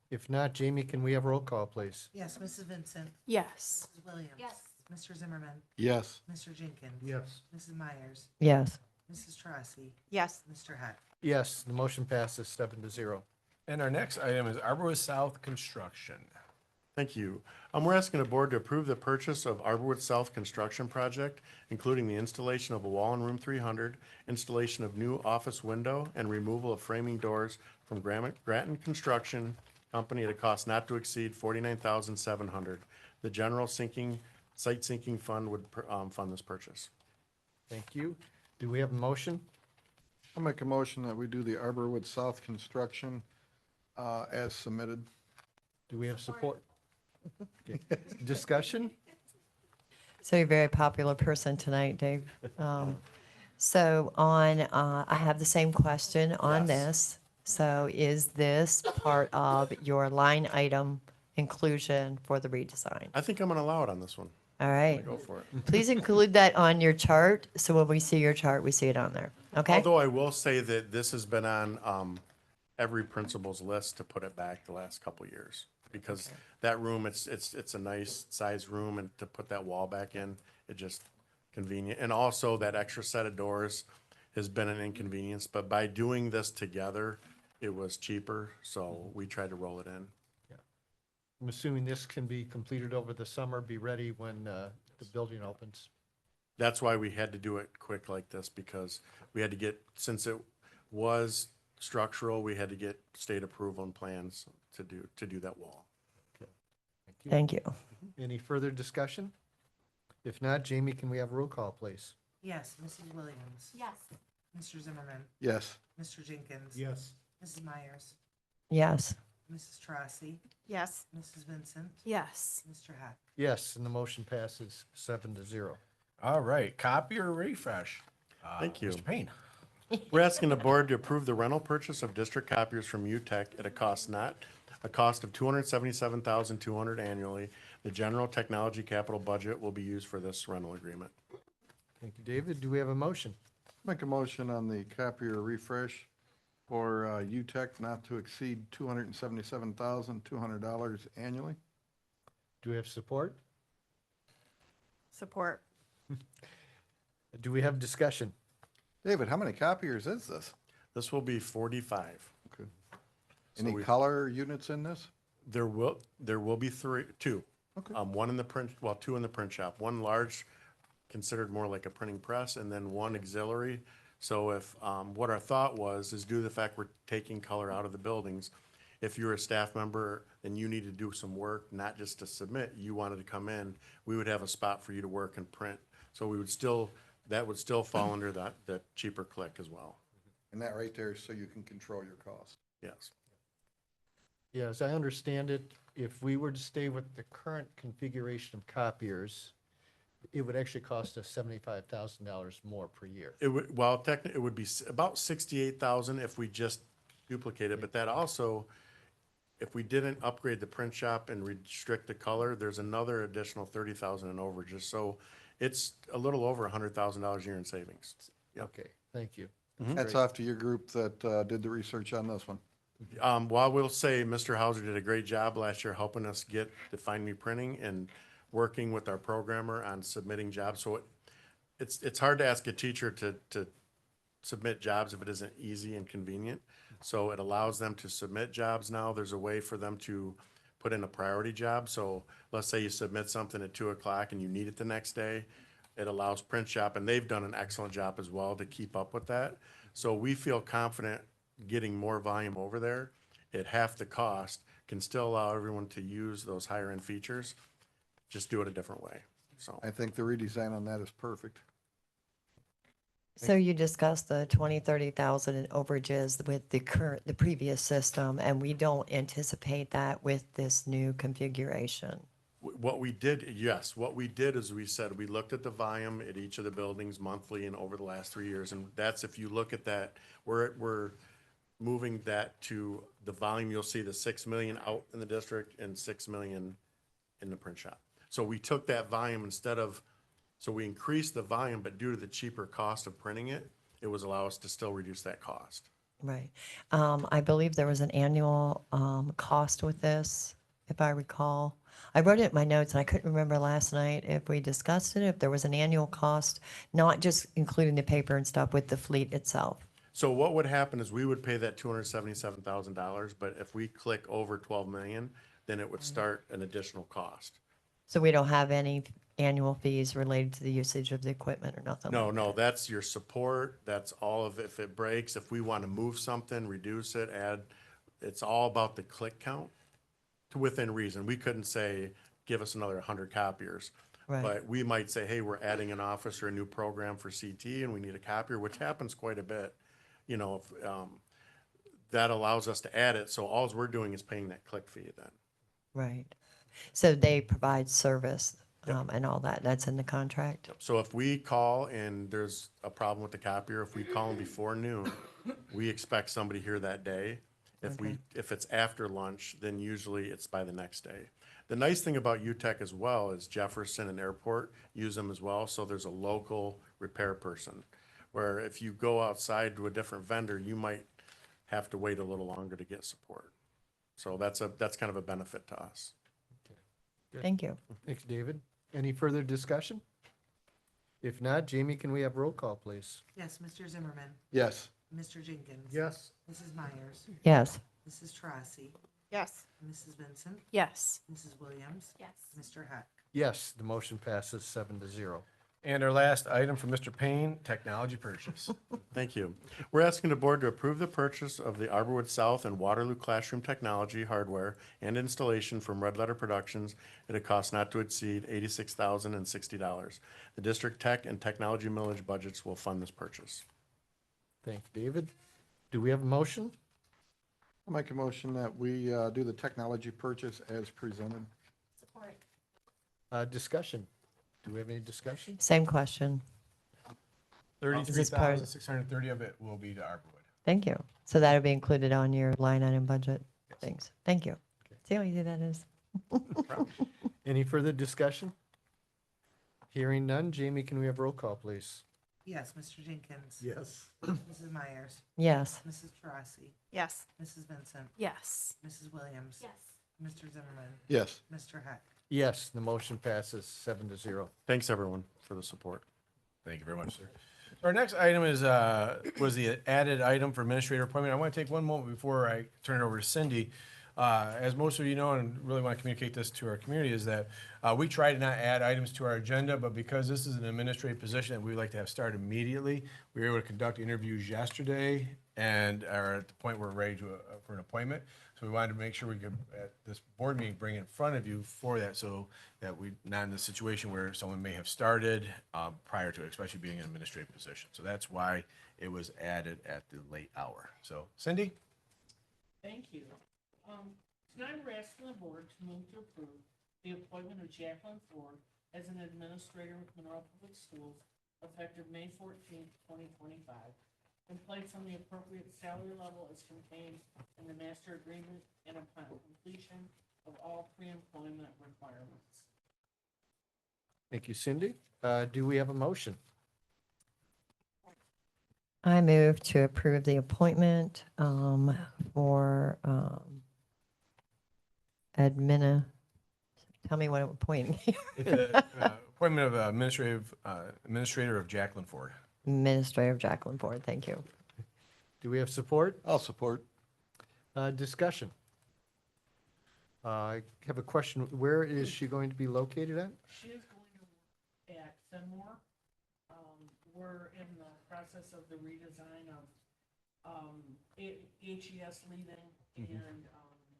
If not, Jamie, can we have roll call, please? Yes, Mrs. Vincent, Yes. Mrs. Williams. Yes. Mr. Zimmerman, Yes. Mr. Jenkins. Yes. Mrs. Myers, Yes. Mrs. Trossy, Yes. Mr. Heck. Yes, the motion passes 7-0. And our next item is Arborwood South Construction. Thank you. We're asking the board to approve the purchase of Arborwood South construction project, including the installation of a wall in room 300, installation of new office window, and removal of framing doors from Grattan Construction Company at a cost not to exceed $49,700. The general site sinking fund would fund this purchase. Thank you. Do we have a motion? I'll make a motion that we do the Arborwood South construction as submitted. Do we have support? Okay. Discussion? So you're a very popular person tonight, Dave. So I have the same question on Yes. this. So is this part of your line item inclusion for the redesign? I think I'm gonna allow it on this one. All right. Go for it. Please include that on your chart, so when we see your chart, we see it on there. Okay? Although I will say that this has been on every principal's list to put it back the last couple of years. Because that room, it's a nice sized room, and to put that wall back in, it just convenient. And also that extra set of doors has been an inconvenience, but by doing this together, it was cheaper, so we tried to roll it in. I'm assuming this can be completed over the summer, be ready when the building opens. That's why we had to do it quick like this, because we had to get, since it was structural, we had to get state approval and plans to do that wall. Thank you. Any further discussion? If not, Jamie, can we have a roll call, please? Yes, Mrs. Williams. Yes. Mr. Zimmerman. Yes. Mr. Jenkins. Yes. Mrs. Myers. Yes. Mrs. Trossi. Yes. Mrs. Vincent. Yes. Mr. Hack. Yes, and the motion passes 7-0. All right, copier refresh. Thank you. Mr. Payne. We're asking the board to approve the rental purchase of district copiers from UTech at a cost of $277,200 annually. The general technology capital budget will be used for this rental agreement. Thank you, David. Do we have a motion? Make a motion on the copier refresh for UTech not to exceed $277,200 annually. Do we have support? Support. Do we have discussion? David, how many copiers is this? This will be 45. Okay. So Any we- color units in this? There will be two. Okay. One in the two in the print shop. One large, considered more like a printing press, and then one auxiliary. So if, what our thought was, is due to the fact we're taking color out of the buildings, if you're a staff member and you need to do some work, not just to submit, you wanted to come in, we would have a spot for you to work and print. So that would still fall under the cheaper click as well. And that right there is so you can control your cost. Yes. Yeah, as I understand it, if we were to stay with the current configuration of copiers, it would actually cost us $75,000 more per year. It would, technically, it would be about 68,000 if we just duplicate it, but that also, if we didn't upgrade the print shop and restrict the color, there's another additional 30,000 in overages. So it's a little over $100,000 a year in savings. Yep. Okay, thank you. That's off to your group that did the research on this one. While we'll say Mr. Hauser did a great job last year helping us get the Find Me printing and working with our programmer on submitting jobs. So it's hard to ask a teacher to submit jobs if it isn't easy and convenient. So it allows them to submit jobs now. There's a way for them to put in a priority job. So let's say you submit something at 2:00 and you need it the next day. It allows print shop, and they've done an excellent job as well to keep up with that. So we feel confident getting more volume over there at half the cost can still allow everyone to use those higher end features. Just do it a different way. So I think the redesign on that is perfect. So you discussed the 20, 30,000 in overages with the previous system, and we don't anticipate that with this new configuration. what we did, yes, what we did is we said, we looked at the volume at each of the buildings monthly and over the last 3 years. And that's, if you look at that, we're moving that to the volume, you'll see the 6 million out in the district and 6 million in the print shop. So we took that volume so we increased the volume, but due to the cheaper cost of printing it, it was allow us to still reduce that cost. Right. I believe there was an annual cost with this, if I recall. I wrote it in my notes, and I couldn't remember last night if we discussed it, if there was an annual cost, not just including the paper and stuff with the fleet itself. So what would happen is we would pay that $277,000, but if we click over 12 million, then it would start an additional cost. So we don't have any annual fees related to the usage of the equipment or nothing? No, that's your support. That's all of, if it breaks, if we want to move something, reduce it, add, it's all about the click count to within reason. We couldn't say, give us another 100 copiers. Right. But we might say, hey, we're adding an office or a new program for CT and we need a copier, which happens quite a bit. You know, that allows us to add it. So all we're doing is paying that click fee then. Right. So they provide service Yep. and all that. That's in the contract? So if we call and there's a problem with the copier, if we call them before noon, we expect somebody here that day. If it's after lunch, then usually it's by the next day. The nice thing about UTEC as well is Jefferson and Airport use them as well, so there's a local repair person. Where if you go outside to a different vendor, you might have to wait a little longer to get support. So that's kind of a benefit to us. Thank you. Thanks, David. Any further discussion? If not, Jamie, can we have roll call, please? Yes, Mr. Zimmerman, Yes. Mr. Jenkins. Yes. Mrs. Myers, Yes. Mrs. Trossy, Yes. Mrs. Vincent, Yes. Mrs. Williams, Yes. Mr. Heck. Yes, the motion passes 7-0. And our last item for Mr. Payne, technology purchase. Thank you. We're asking the board to approve the purchase of the Arborwood South and Waterloo Classroom Technology hardware and installation from Red Letter Productions at a cost not to exceed $86,060. The district tech and technology millage budgets will fund this purchase. Thank you, David. Do we have a motion? I'll make a motion that we do the technology purchase as presented. Support. Discussion. Do we have any discussion? Same question. this part- 33,630 of it will be to Arborwood. Thank you. So that'll be included on your line item budget? Thanks. Thank you. See how easy that is? Any further discussion? Hearing none, Jamie, can we have roll call, please? Yes, Mr. Jenkins. Yes. Mrs. Myers, Yes. Mrs. Trossy, Yes. Mrs. Vincent, Yes. Mrs. Williams. Yes. Mr. Zimmerman, Yes. Mr. Heck. Yes, the motion passes 7-0. Thanks, everyone, for the support. Thank you very much, sir. Our next item is, was the added item for administrator appointment. I want to take one moment before I turn it over to Cindy. As most of you know, and really want to communicate this to our community, is that we try to not add items to our agenda, but because this is an administrative position that we'd like to have start immediately, we were able to conduct interviews yesterday and are at the point where we're ready to, for an appointment. So we wanted to make sure we could, at this board meeting, bring it in front of you for that, so that we, not in the situation where someone may have started prior to it, especially being an administrative position. So that's why it was added at the late hour. So Cindy? Thank you. Tonight we're asking the board to move to approve the appointment of Jacqueline Ford as an administrator with Monroe Public Schools effective May 14th, 2025, and place on the appropriate salary level as contained in the master agreement and upon completion of all pre-employment requirements. Thank you, Cindy. Do we have a motion? I move to approve the appointment for tell me what I'm appointing. Appointment of administrator of Jacqueline Ford. Administrator Jacqueline Ford, thank you. Do we have support? I'll support. Discussion. I have a question. Where is she going to be located at? She is going to work at Fenmore. We're in the process of the redesign of HES leaving and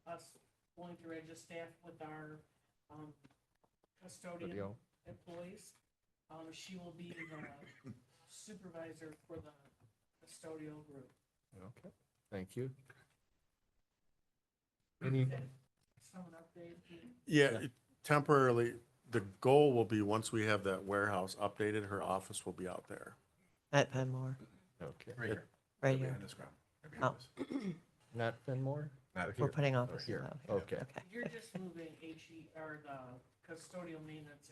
us going to register staff with our custodian Video. employees. She will be the supervisor for the custodial group. Okay, thank you. Any, Someone update? Yeah, temporarily, the goal will be, once we have that warehouse updated, her office will be out there. At Penmore, okay, Right here. right Behind here. this ground. Right behind Oh. this. not Fenmore? Not We're here. putting Or offices here. out here. Okay. Okay. You're just moving or the custodial maintenance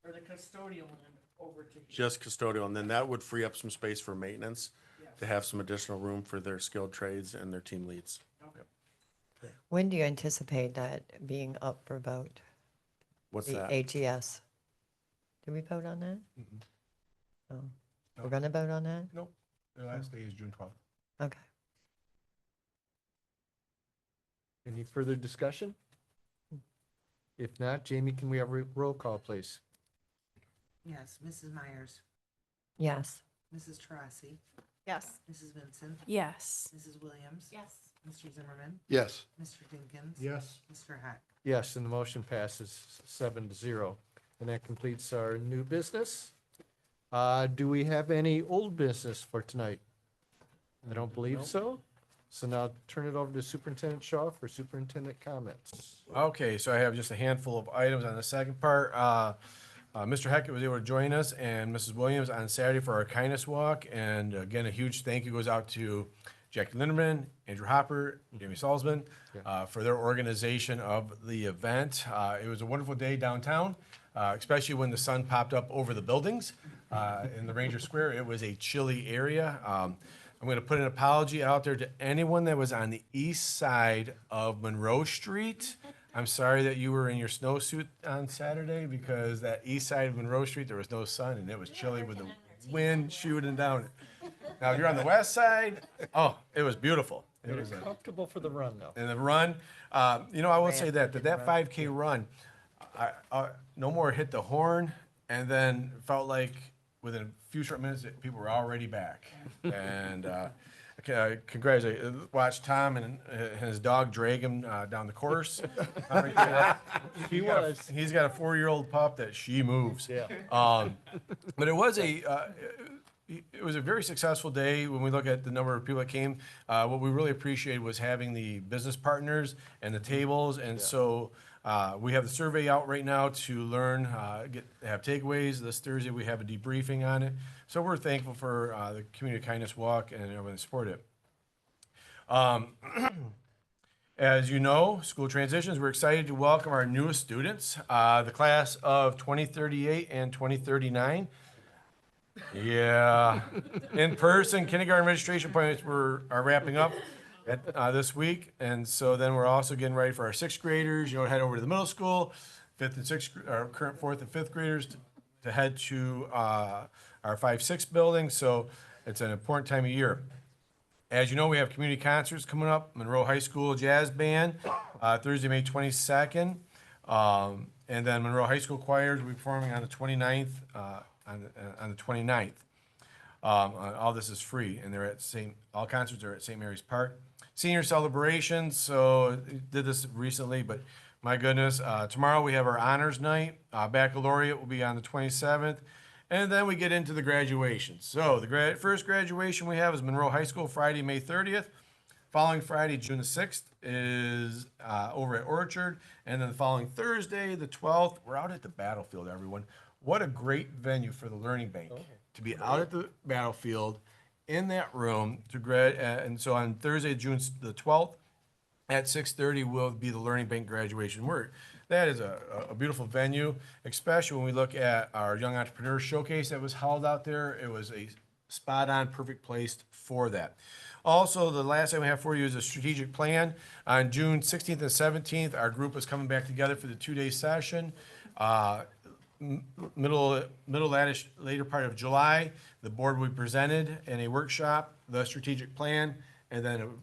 or the custodial end over to here. Just custodial, and then that would free up some space for maintenance, to have some additional room for their skilled trades and their team leads. Okay. When do you anticipate that being up for vote? What's The that? AGS. Did we vote on that? Mhm. Oh, No. we're gonna vote on that? Nope. The last day is June 12th. Okay. Any further discussion? If not, Jamie, can we have roll call, please? Yes, Mrs. Myers, Yes. Mrs. Trossy, Yes. Mrs. Vincent, Yes. Mrs. Williams. Yes. Mr. Zimmerman, Yes. Mr. Jenkins. Yes. Mr. Heck. Yes, and the motion passes 7-0. And that completes our new business. Do we have any old business for tonight? I don't believe so. So now turn it over to Superintendent Shaw for superintendent comments. Okay, so I have just a handful of items on the second part. Mr. Heckett was able to join us and Mrs. Williams on Saturday for our kindness walk. And again, a huge thank you goes out to Jackie Linderman, Andrew Hopper, Jamie Salzman, for their organization of the event. It was a wonderful day downtown, especially when the sun popped up over the buildings in the Ranger Square. It was a chilly area. I'm going to put an apology out there to anyone that was on the east side of Monroe Street. I'm sorry that you were in your snowsuit on Saturday because that east side of Monroe Street, there was no sun and it was chilly with the wind shooting down. Now, if you're on the west side, oh, it was beautiful. It was Comfortable for the run though. and the run, you know, I will say that 5K run, I no more hit the horn, and then felt like within a few short minutes, people were already back. And congratulate, watch Tom and his dog drag him down the course. He was. He's got a 4-year-old pup that she moves. Yeah. But it was a very successful day when we look at the number of people that came. What we really appreciated was having the business partners and the tables. And so we have the survey out right now to learn, have takeaways. This Thursday, we have a debriefing on it. So we're thankful for the Community Kindness Walk and everyone that supported it. As you know, school transitions, we're excited to welcome our newest students, the class of 2038 and 2039. Yeah, in-person kindergarten registration appointments are wrapping up this week, and so then we're also getting ready for our 6th graders. Head over to the middle school, 5th and 6th, our current 4th and 5th graders to head to our 5-6 building. So it's an important time of year. As you know, we have community concerts coming up. Monroe High School Jazz Band, Thursday, May 22nd, and then Monroe High School Choirs will be performing on the 29th. On the 29th. All this is free, and all concerts are at St. Mary's Park. Senior celebrations, so did this recently, but my goodness, tomorrow we have our honors night. Baccalaureate will be on the 27th, and then we get into the graduation. So the first graduation we have is Monroe High School, Friday, May 30th. Following Friday, June the 6th, is over at Orchard, and then the following Thursday, the 12th, we're out at the battlefield, everyone. What a great venue for the Learning Bank to be out at the battlefield in that room to grad. And so on Thursday, June the 12th at 6:30 will be the Learning Bank graduation. That is a beautiful venue, especially when we look at our Young Entrepreneurs Showcase that was held out there. It was a spot on, perfect place for that. Also, the last thing we have for you is a strategic plan. On June 16th and 17th, our group is coming back together for the 2-day session. Later part of July, the board will be presented in a workshop, the strategic plan, and then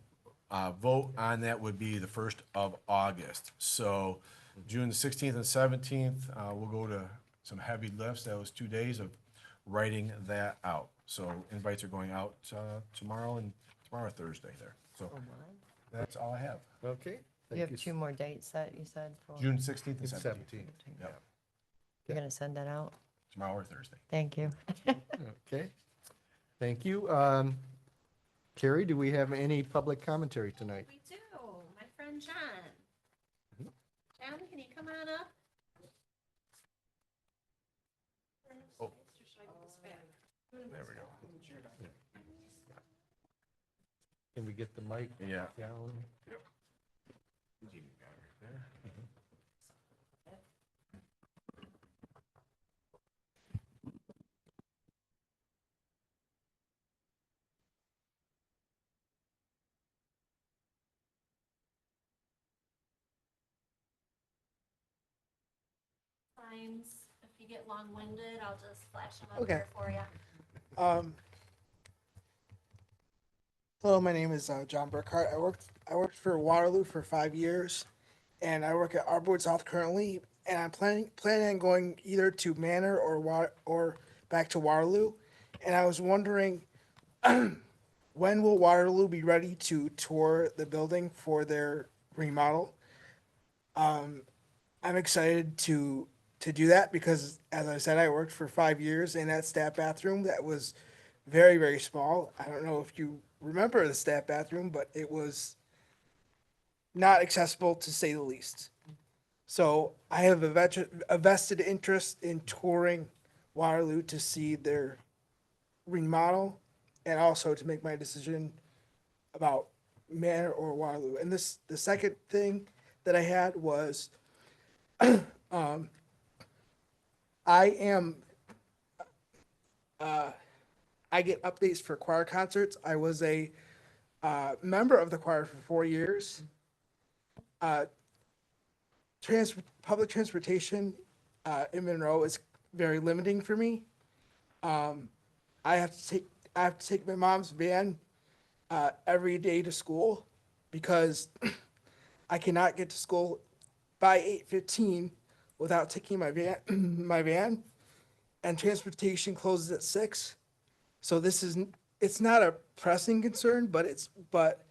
a vote on that would be the 1st of August. So June the 16th and 17th, we'll go to some heavy lifts. That was 2 days of writing that out. So invites are going out tomorrow Thursday there. So that's all I have. Okay. You have 2 more dates that you said for? June 16th and 17th. 17th. Yep. You're going to send that out? Tomorrow or Thursday. Thank you. Okay. Thank you. Carrie, do we have any public commentary tonight? We do. My friend John. John, can you come on up? Oh. There we go. Can we get the mic Yeah. down? Yep. You got it right there. Times, if you get long-winded, I'll just flash them up Okay. here for you. Hello, my name is John Burkhart. I worked for Waterloo for 5 years, and I work at Arborwood South currently. And I'm planning on going either to Manor or back to Waterloo. And I was wondering, when will Waterloo be ready to tour the building for their remodel? I'm excited to do that because, as I said, I worked for 5 years in that staff bathroom that was very, very small. I don't know if you remember the staff bathroom, but it was not accessible to say the least. So I have a vested interest in touring Waterloo to see their remodel and also to make my decision about Manor or Waterloo. And the second thing that I had was, I get updates for choir concerts. I was a member of the choir for 4 years. Public transportation in Monroe is very limiting for me. I have to take my mom's van every day to school because I cannot get to school by 8:15 without taking my van, and transportation closes at 6. So it's not a pressing concern, but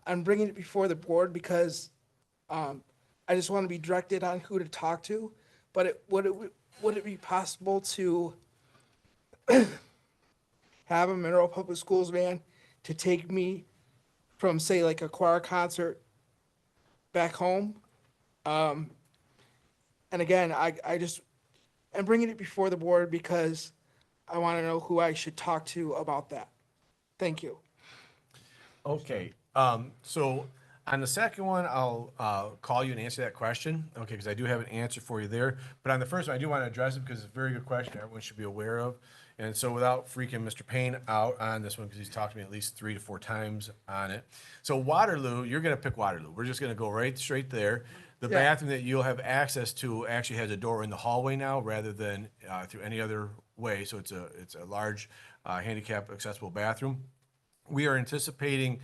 I'm bringing it before the board because I just want to be directed on who to talk to. But would it be possible to have a Monroe Public Schools van to take me from, say, like a choir concert back home? And again, I'm bringing it before the board because I want to know who I should talk to about that. Thank you. Okay, so on the second one, I'll call you and answer that question, okay, because I do have an answer for you there. But on the first one, I do want to address it because it's a very good question everyone should be aware of. And so without freaking Mr. Payne out on this one, because he's talked to me at least 3 to 4 times on it. So Waterloo, you're going to pick Waterloo. We're just going to go right straight there. The Yeah. bathroom that you'll have access to actually has a door in the hallway now rather than through any other way. So it's a large handicap accessible bathroom. We are anticipating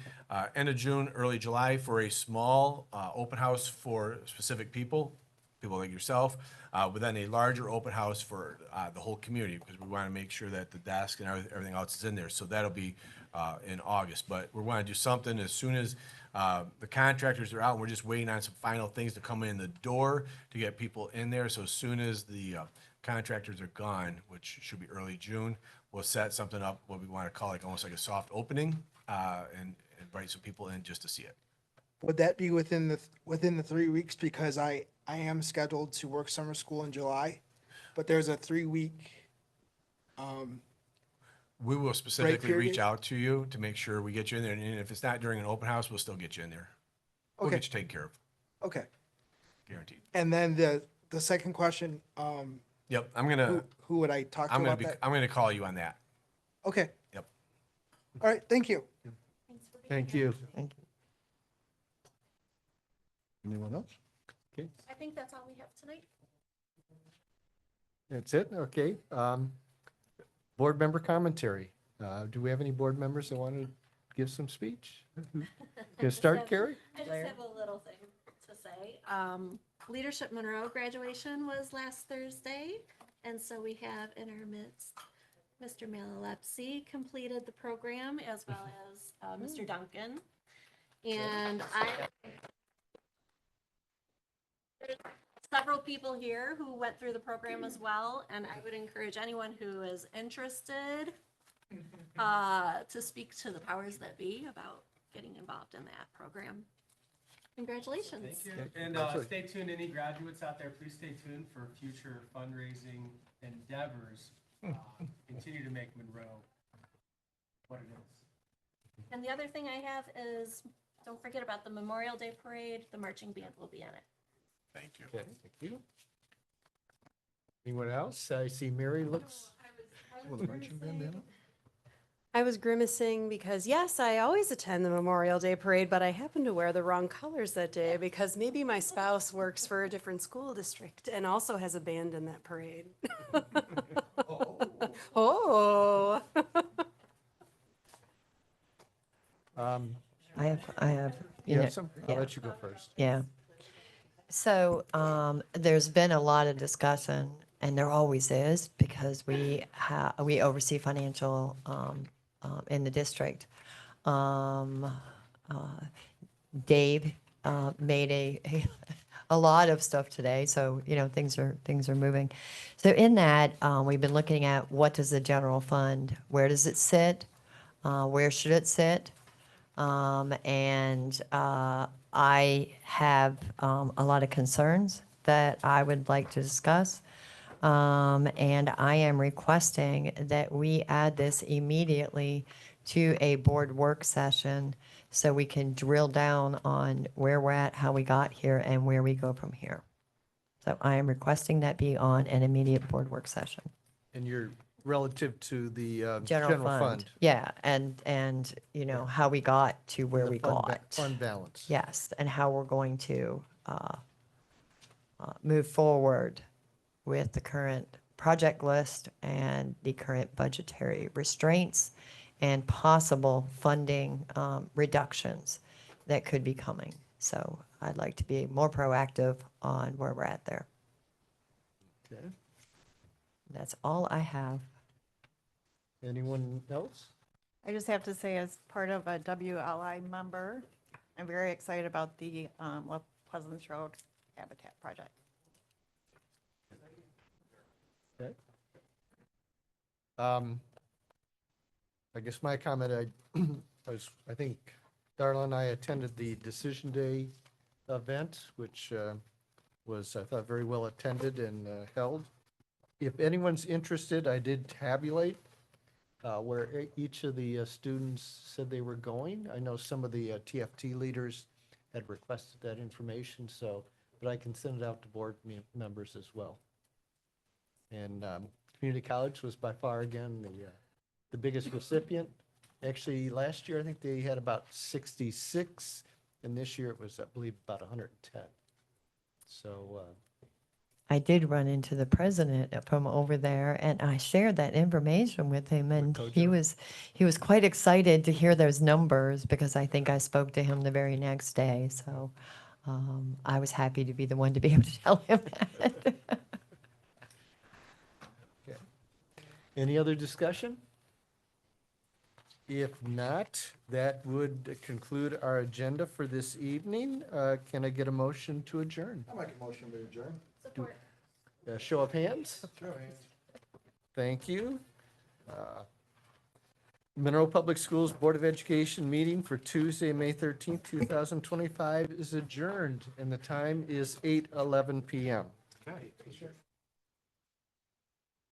end of June, early July for a small open house for specific people like yourself, but then a larger open house for the whole community because we want to make sure that the desk and everything else is in there. So that'll be in August. But we want to do something as soon as the contractors are out. And we're just waiting on some final things to come in the door to get people in there. So as soon as the contractors are gone, which should be early June, we'll set something up, what we want to call almost like a soft opening, and invite some people in just to see it. Would that be within the 3 weeks? Because I am scheduled to work summer school in July, but there's a 3-week. We will specifically reach period? out to you to make sure we get you in there, and if it's not during an open house, we'll still get you in there. We'll Okay. get you taken care of, Okay. guaranteed. And then the second question, Yep, I'm gonna, who would I talk to about that? I'm gonna call you on that. Okay. Yep. All right. Thank you. Thank you. Thank you. Anyone else? Okay, I think that's all we have tonight. that's it, okay. Board member commentary. Do we have any board members that want to give some speech? Gonna start, Carrie? I just have a little thing to say. Leadership Monroe graduation was last Thursday, and so we have in our midst Mr. Malalepsy completed the program as well as Mr. Duncan. And there's several people here who went through the program as well, and I would encourage anyone who is interested to speak to the powers that be about getting involved in that program. Congratulations. Thank you. And stay tuned, any graduates out there, please stay tuned for future fundraising endeavors. Continue to make Monroe what it is. And the other thing I have is, don't forget about the Memorial Day Parade. The marching band will be in it. Thank you. Okay, thank you. Anyone else? I see Mary looks. I was grimacing because, yes, I always attend the Memorial Day Parade, but I happen to wear the wrong colors that day because maybe my spouse works for a different school district and also has a band in that parade. Oh. I have, You know, have some? I'll yeah. let you go first. Yeah. So there's been a lot of discussion, and there always is, because we oversee financial in the district. Dave made a lot of stuff today, so things are moving. So in that, we've been looking at what does the general fund, where does it sit, where should it sit, I have a lot of concerns that I would like to discuss. And I am requesting that we add this immediately to a board work session so we can drill down on where we're at, how we got here, and where we go from here. So I am requesting that be on an immediate board work session. And you're relative to the General fund. Yeah, and, you know, how we got to where the we fund got. Fund balance. Yes, and how we're going to move forward with the current project list and the current budgetary restraints and possible funding reductions that could be coming. So I'd like to be more proactive on where we're at there. Okay. That's all I have. Anyone else? I just have to say, as part of a WLI member, I'm very excited about the West Pleasants Road Habitat Project. Okay. I guess my comment, I think Darla and I attended the Decision Day event, which was, I thought, very well attended and held. If anyone's interested, I did tabulate where each of the students said they were going. I know some of the TFT leaders had requested that information, so, but I can send it out to board members as well. And community college was by far, again, the biggest recipient. Actually, last year, I think they had about 66, and this year it was, I believe, about 110. So, I did run into the president from over there, and I shared that information with him, and he was quite excited to hear those numbers because I think I spoke to him the very next day. So I was happy to be the one to be able to tell him that. okay. Any other discussion? If not, that would conclude our agenda for this evening. Can I get a motion to adjourn? I'll make a motion to adjourn. Show of hands? Thank you. Monroe Public Schools Board of Education meeting for Tuesday, May 13th, 2025 is adjourned, and the time is 8:11 p.m. Okay.